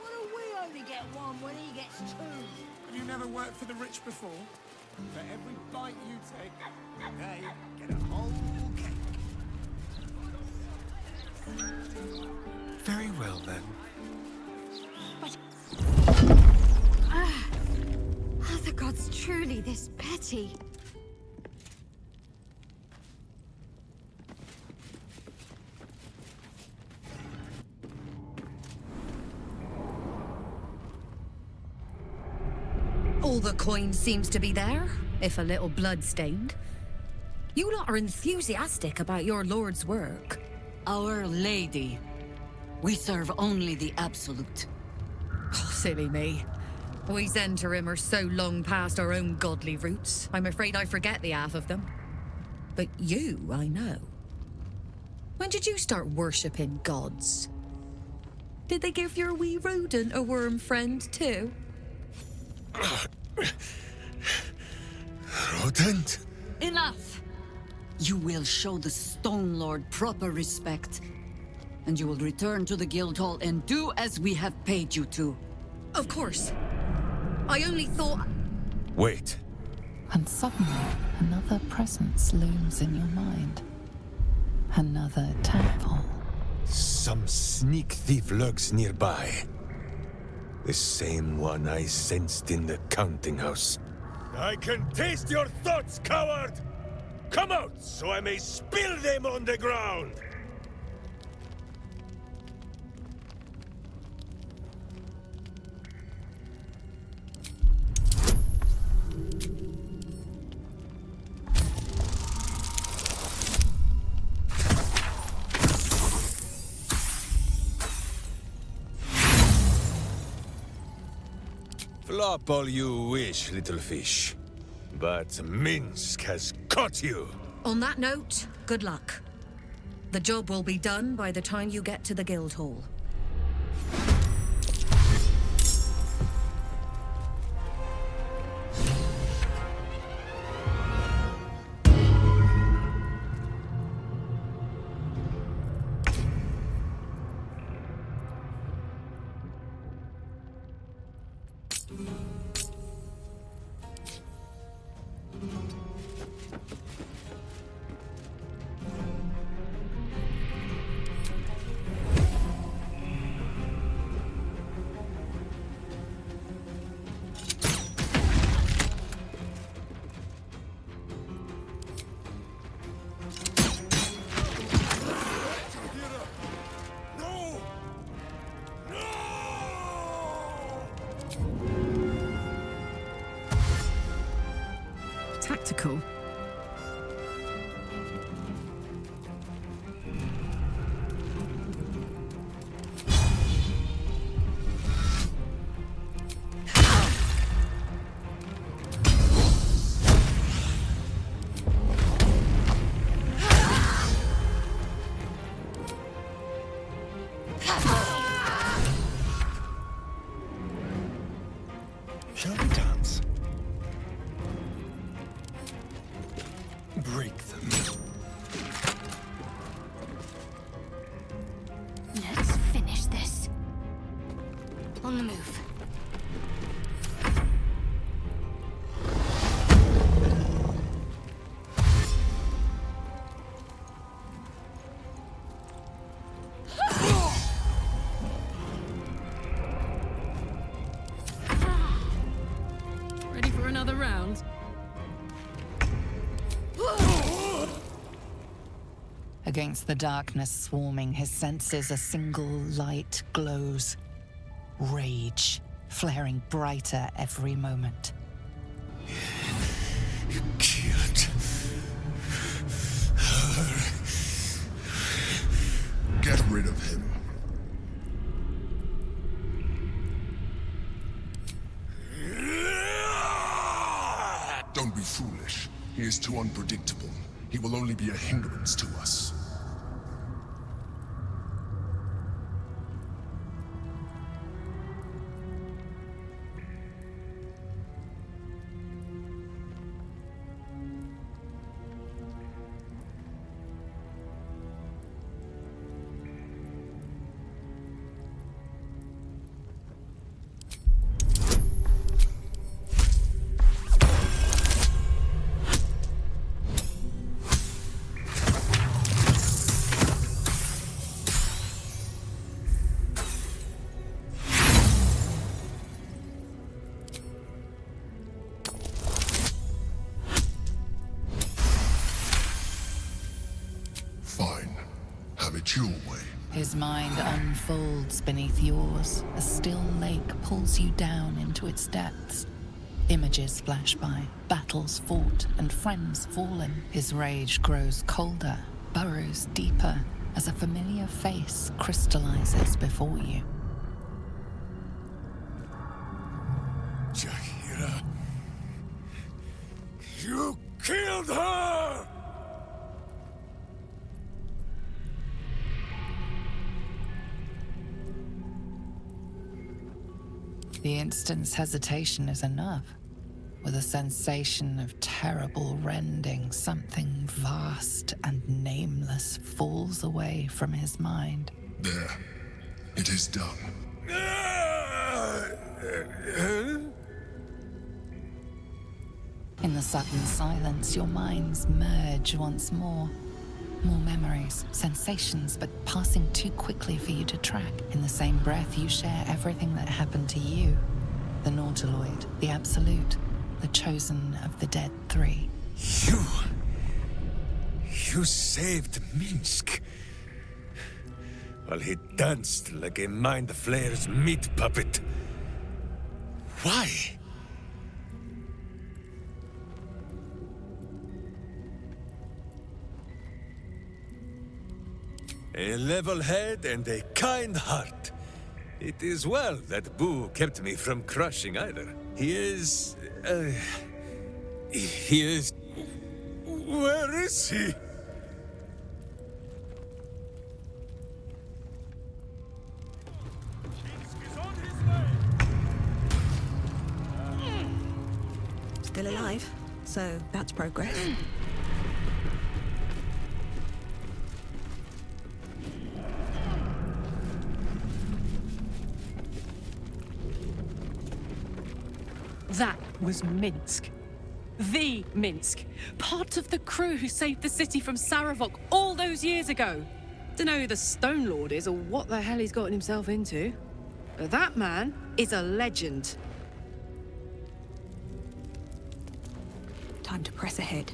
Why do we only get one when he gets two? Have you never worked for the rich before? For every bite you take, they get a whole cake. Very well, then. Are the gods truly this petty? All the coin seems to be there, if a little blood-stained. You lot are enthusiastic about your lord's work. Our Lady. We serve only the absolute. Oh, silly me. We Zentarim are so long past our own godly roots, I'm afraid I forget the half of them. But you, I know. When did you start worshipping gods? Did they give your wee rodent a worm friend, too? Rodent? Enough! You will show the Stone Lord proper respect. And you will return to the Guildhall and do as we have paid you to. Of course. I only thought... Wait. And suddenly, another presence looms in your mind. Another temple. Some sneak thief lurks nearby. The same one I sensed in the counting house. I can taste your thoughts, coward! Come out, so I may spill them on the ground! Flop all you wish, little fish. But Minsk has caught you! On that note, good luck. The job will be done by the time you get to the guild hall. Tactical. Shall we dance? Break them. Let's finish this. On the move. Ready for another round? Against the darkness swarming, his senses a single light glows. Rage, flaring brighter every moment. You killed her. Get rid of him. Don't be foolish. He is too unpredictable. He will only be a hindrance to us. Fine. Have it your way. His mind unfolds beneath yours. A still lake pulls you down into its depths. Images flash by, battles fought, and friends fallen. His rage grows colder, burrows deeper, as a familiar face crystallizes before you. Jaheira! You killed her! The instant's hesitation is enough. With a sensation of terrible rending, something vast and nameless falls away from his mind. There. It is done. In the sudden silence, your minds merge once more. More memories, sensations, but passing too quickly for you to track. In the same breath, you share everything that happened to you. The Nautiloid, the Absolute, the chosen of the dead three. You saved Minsk. While he danced like a Mind Flayer's meat puppet. Why? A level head and a kind heart. It is well that Boo kept me from crushing either. He is... Where is he? Still alive, so that's progress. That was Minsk. The Minsk. Part of the crew who saved the city from Saravok all those years ago. Dunno who the Stone Lord is or what the hell he's gotten himself into. But that man is a legend. Time to press ahead.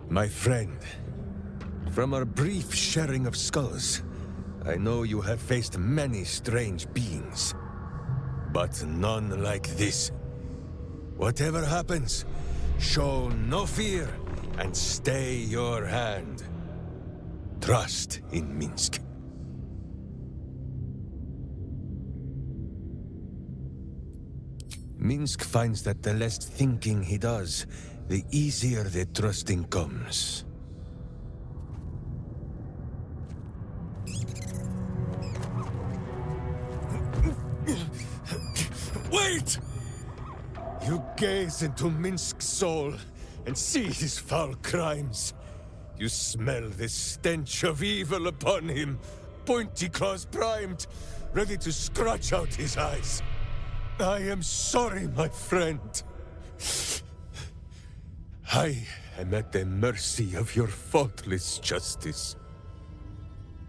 My friend, from our brief sharing of skulls, I know you have faced many strange beings, but none like this. Whatever happens, show no fear and stay your hand. Trust in Minsk. Minsk finds that the less thinking he does, the easier the trusting comes. Wait! You gaze into Minsk's soul and see his foul crimes. You smell the stench of evil upon him, pointy claws primed, ready to scratch out his eyes. I am sorry, my friend. I am at the mercy of your faultless justice.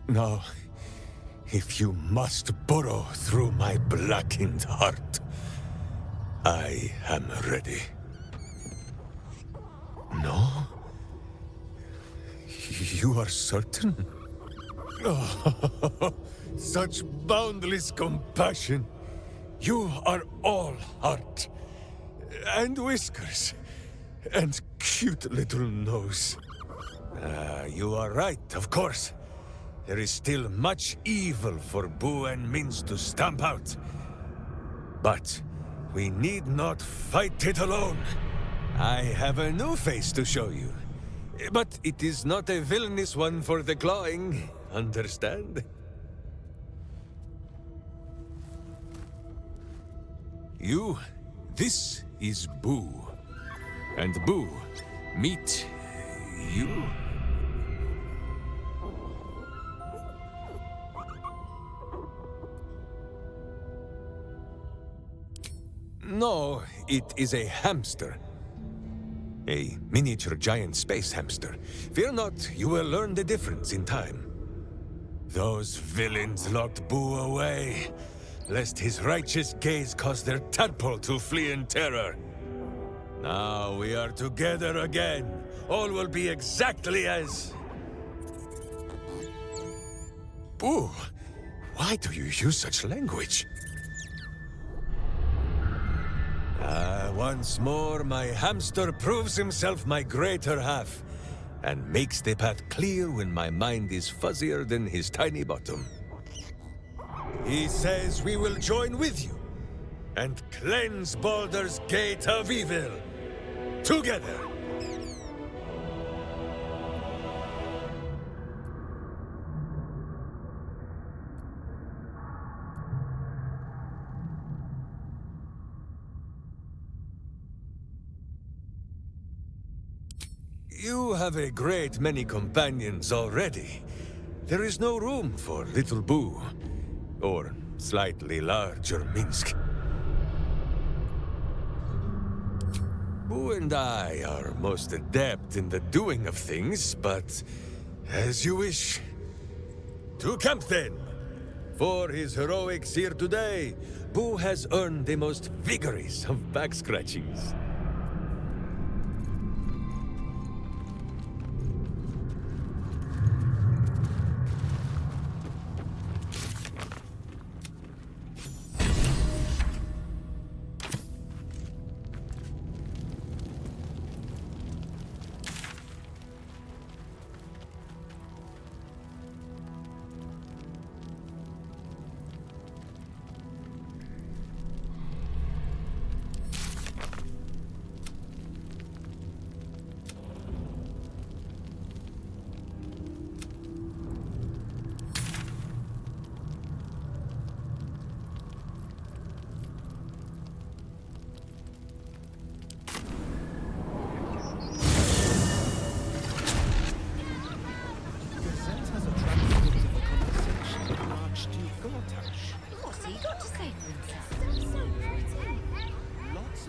Now, if you must burrow through my blackened heart, I am ready. No? You are certain? Oh, such boundless compassion. You are all heart, and whiskers, and cute little nose. You are right, of course. There is still much evil for Boo and Minsk to stamp out. But we need not fight it alone. I have a new face to show you. But it is not a villainous one for the clawing, understand? This is Boo. And Boo, meet you. No, it is a hamster. A miniature giant space hamster. Fear not, you will learn the difference in time. Those villains locked Boo away, lest his righteous gaze cause their tadpole to flee in terror. Now we are together again. All will be exactly as... Boo! Why do you use such language? Once more, my hamster proves himself my greater half, and makes the path clear when my mind is fuzzier than his tiny bottom. He says we will join with you, and cleanse Baldur's Gate of Evil. Together! You have a great many companions already. There is no room for little Boo, or slightly larger Minsk. Boo and I are most adept in the doing of things, but as you wish. To camp then! For his heroics here today, Boo has earned the most vigorous of back scratchings.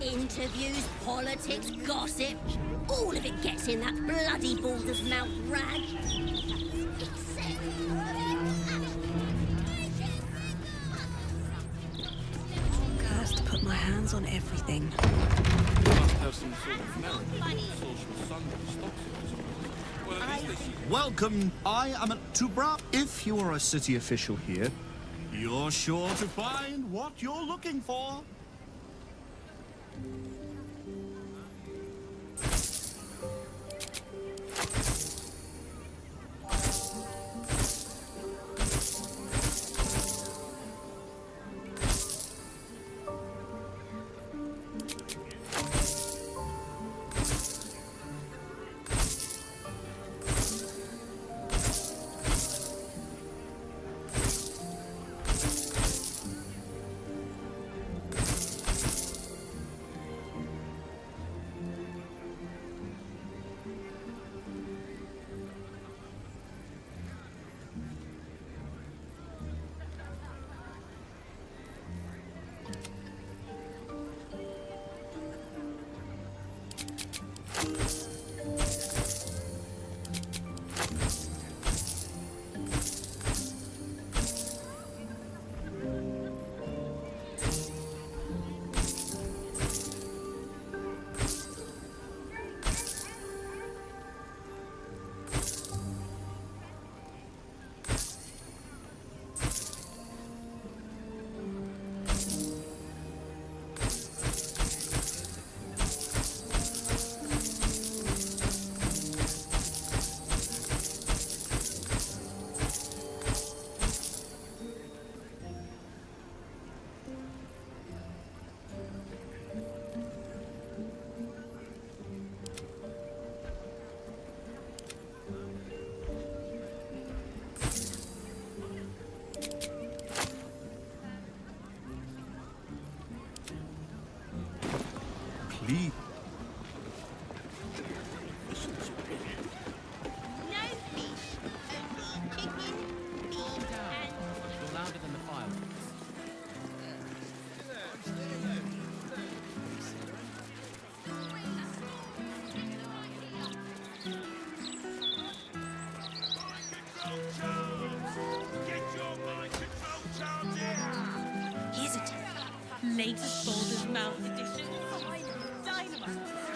Interviews, politics, gossip, all of it gets in that bloody Baldur's mouth rag. Cursed to put my hands on everything. You must have some sort of merit in social sun that stops it. Well, at least they... Welcome. I am at Tubra. If you are a city official here, you're sure to find what you're looking for. Please. You're louder than the fireworks. Here's it. Latest Baldur's Mouth edition. Dynamite.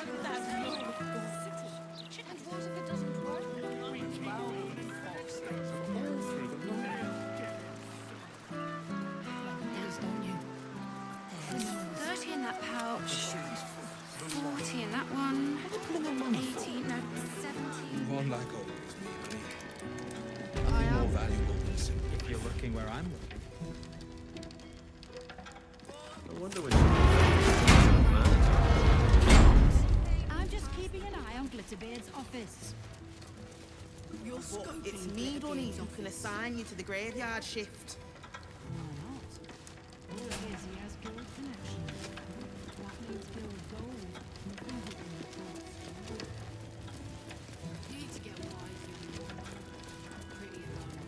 40 in that one. 18, no, 17. One like always, me, honey. More valuable than simple. If you're looking where I'm looking. I wonder when I'm just keeping an eye on Glitterbeard's office. You're scoping. It's me, Bunny, who can assign you to the graveyard shift. Why not? All it is, he has gold connections. That means gold gold. You need to get wise with you. Pretty alone.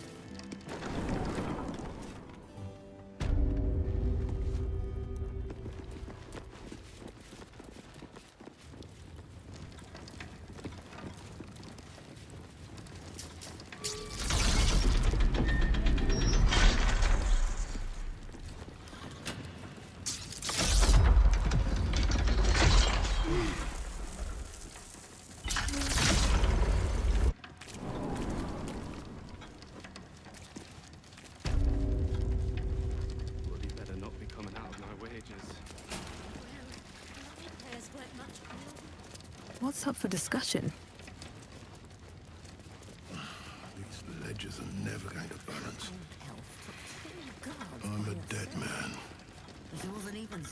Bloody better not be coming out of my wages. What's up for discussion? These ledgers are never going to balance. I'm a dead man.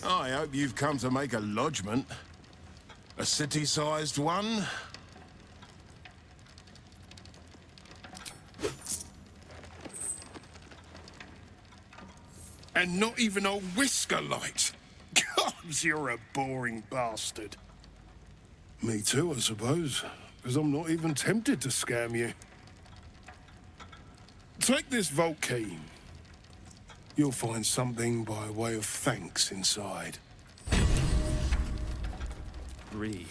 I hope you've come to make a lodgment. A city-sized one. And not even a whisker light. God, you're a boring bastard. Me too, I suppose. Because I'm not even tempted to scam you. Take this vault key. You'll find something by way of thanks inside. Breathe.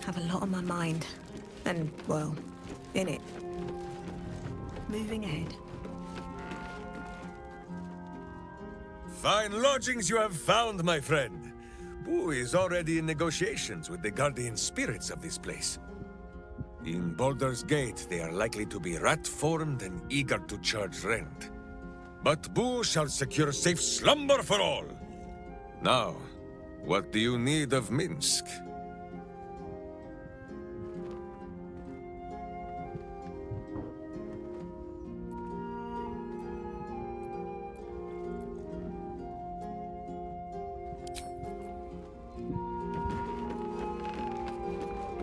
Have a lot on my mind. And, well, in it. Moving ahead. Fine lodgings you have found, my friend. Boo is already in negotiations with the guardian spirits of this place. In Baldur's Gate, they are likely to be rat-formed and eager to charge rent. But Boo shall secure safe slumber for all. Now, what do you need of Minsk?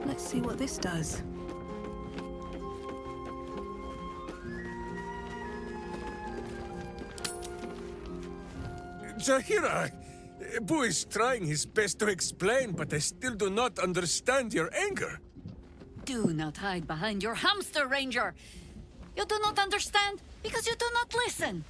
Let's see what this does. Jaheira! Boo is trying his best to explain, but I still do not understand your anger. Do not hide behind your hamster, Ranger. You do not understand because you do not listen.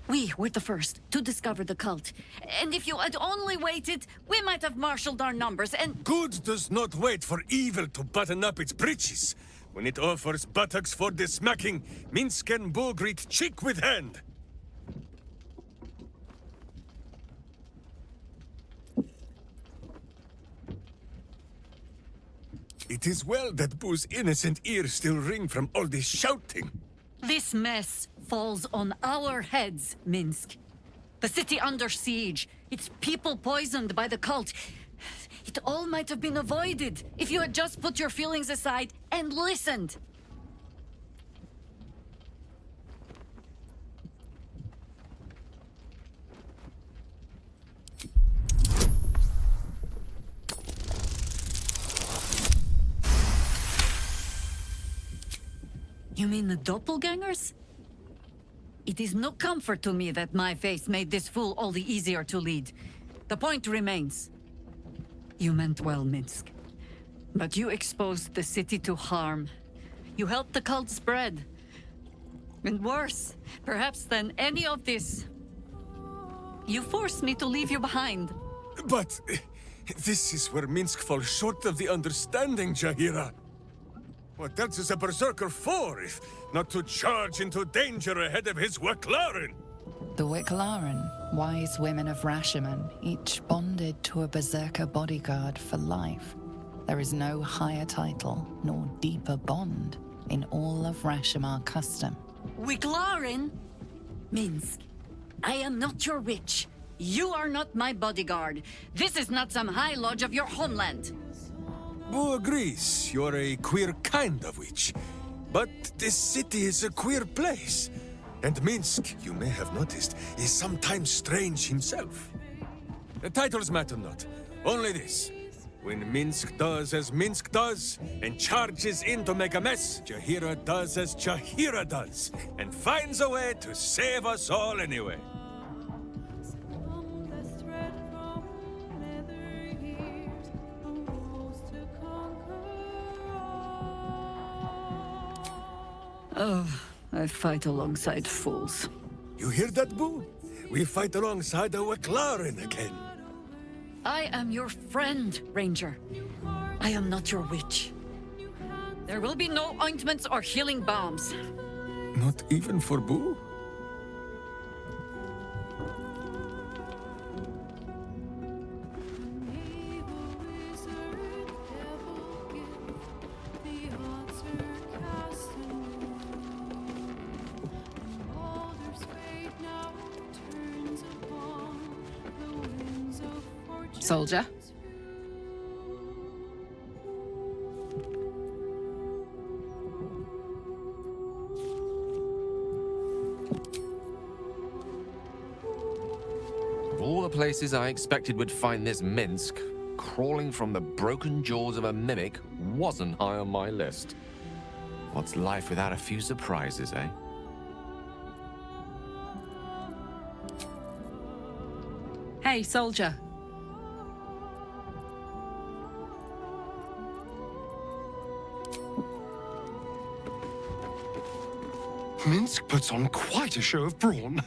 We were the first to discover the cult. And if you had only waited, we might have marshaled our numbers and... Good does not wait for evil to button up its breeches. When it offers buttocks for the smacking, Minsk and Boo greet cheek with hand. It is well that Boo's innocent ears still ring from all this shouting. This mess falls on our heads, Minsk. The city under siege, its people poisoned by the cult. It all might have been avoided if you had just put your feelings aside and listened. You mean the doppelgangers? It is no comfort to me that my face made this fool all the easier to lead. The point remains. You meant well, Minsk. But you exposed the city to harm. You helped the cult spread. And worse, perhaps than any of this, you forced me to leave you behind. But this is where Minsk falls short of the understanding, Jaheira. What else is a berserker for, if not to charge into danger ahead of his Waclaren? The Wicklaren, wise women of Rashomon, each bonded to a berserker bodyguard for life. There is no higher title, nor deeper bond in all of Rashomon custom. Wiclaren? Minsk, I am not your witch. You are not my bodyguard. This is not some high lodge of your homeland. Boo agrees you're a queer kind of witch. But this city is a queer place. And Minsk, you may have noticed, is sometimes strange himself. The titles matter not. Only this. When Minsk does as Minsk does, and charges in to make a mess, Jaheira does as Jaheira does, and finds a way to save us all anyway. Oh, I fight alongside fools. You hear that, Boo? We fight alongside a Waclaren again. I am your friend, Ranger. I am not your witch. There will be no ointments or healing balms. Not even for Boo? Soldier. Of all the places I expected would find this Minsk, crawling from the broken jaws of a mimic wasn't high on my list. What's life without a few surprises, eh? Hey, soldier. Minsk puts on quite a show of brawn,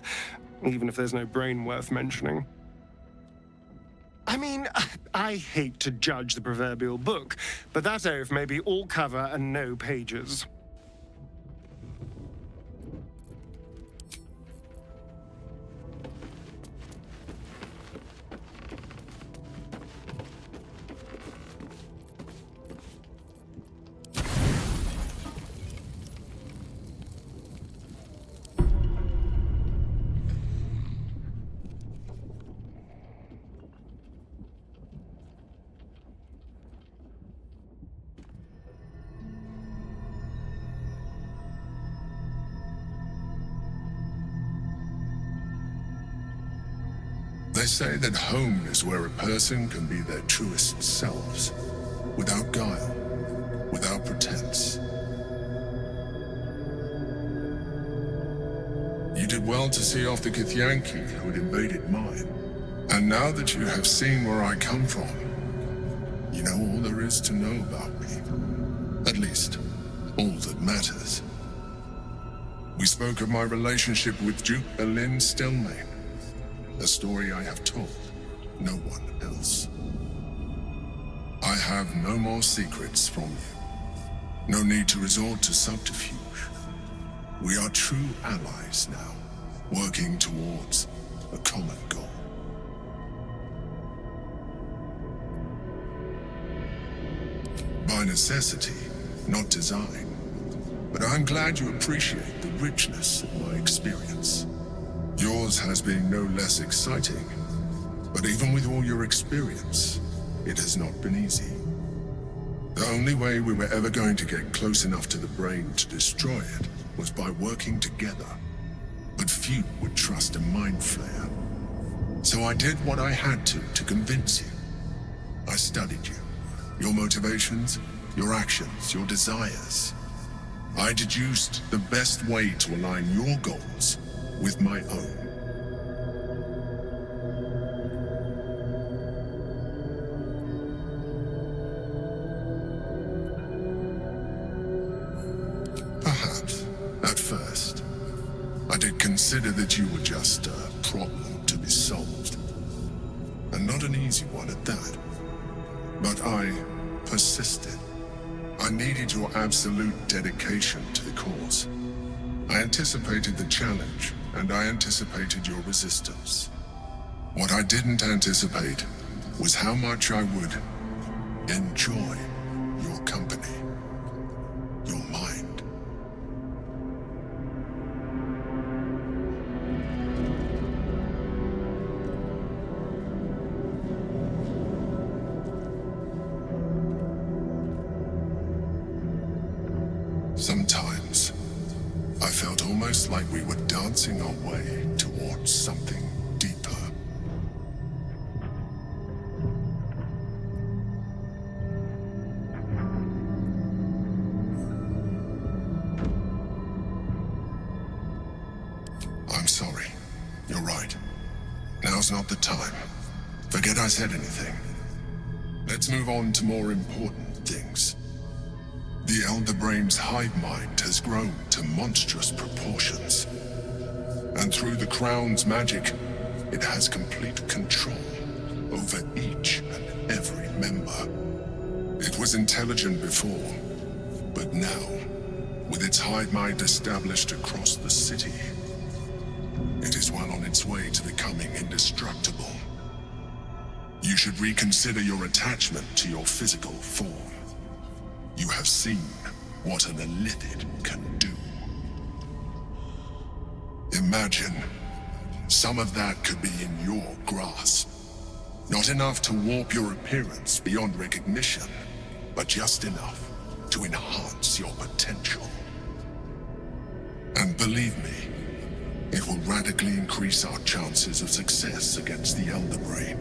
even if there's no brain worth mentioning. I mean, I I hate to judge the proverbial book, but that oath may be all cover and no pages. They say that home is where a person can be their truest selves, without guile, without pretense. You did well to see off the Githyanki who had invaded mine. And now that you have seen where I come from, you know all there is to know about me. At least, all that matters. We spoke of my relationship with Duke Berlin Stelmane. A story I have told no one else. I have no more secrets from you. No need to resort to subterfuge. We are true allies now, working towards a common goal. By necessity, not design. But I'm glad you appreciate the richness of my experience. Yours has been no less exciting, but even with all your experience, it has not been easy. The only way we were ever going to get close enough to the brain to destroy it was by working together. But few would trust a mind flayer. So I did what I had to convince you. I studied you, your motivations, your actions, your desires. I deduced the best way to align your goals with my own. Perhaps, at first, I did consider that you were just a problem to be solved. And not an easy one at that. But I persisted. I needed your absolute dedication to the cause. I anticipated the challenge, and I anticipated your resistance. What I didn't anticipate was how much I would enjoy your company, your mind. Sometimes, I felt almost like we were dancing our way towards something deeper. I'm sorry. You're right. Now's not the time. Forget I said anything. Let's move on to more important things. The Elder Brain's hive mind has grown to monstrous proportions. And through the Crown's magic, it has complete control over each and every member. It was intelligent before, but now, with its hive mind established across the city, it is well on its way to becoming indestructible. You should reconsider your attachment to your physical form. You have seen what an illithid can do. Imagine some of that could be in your grasp. Not enough to warp your appearance beyond recognition, but just enough to enhance your potential. And believe me, it will radically increase our chances of success against the Elder Brain.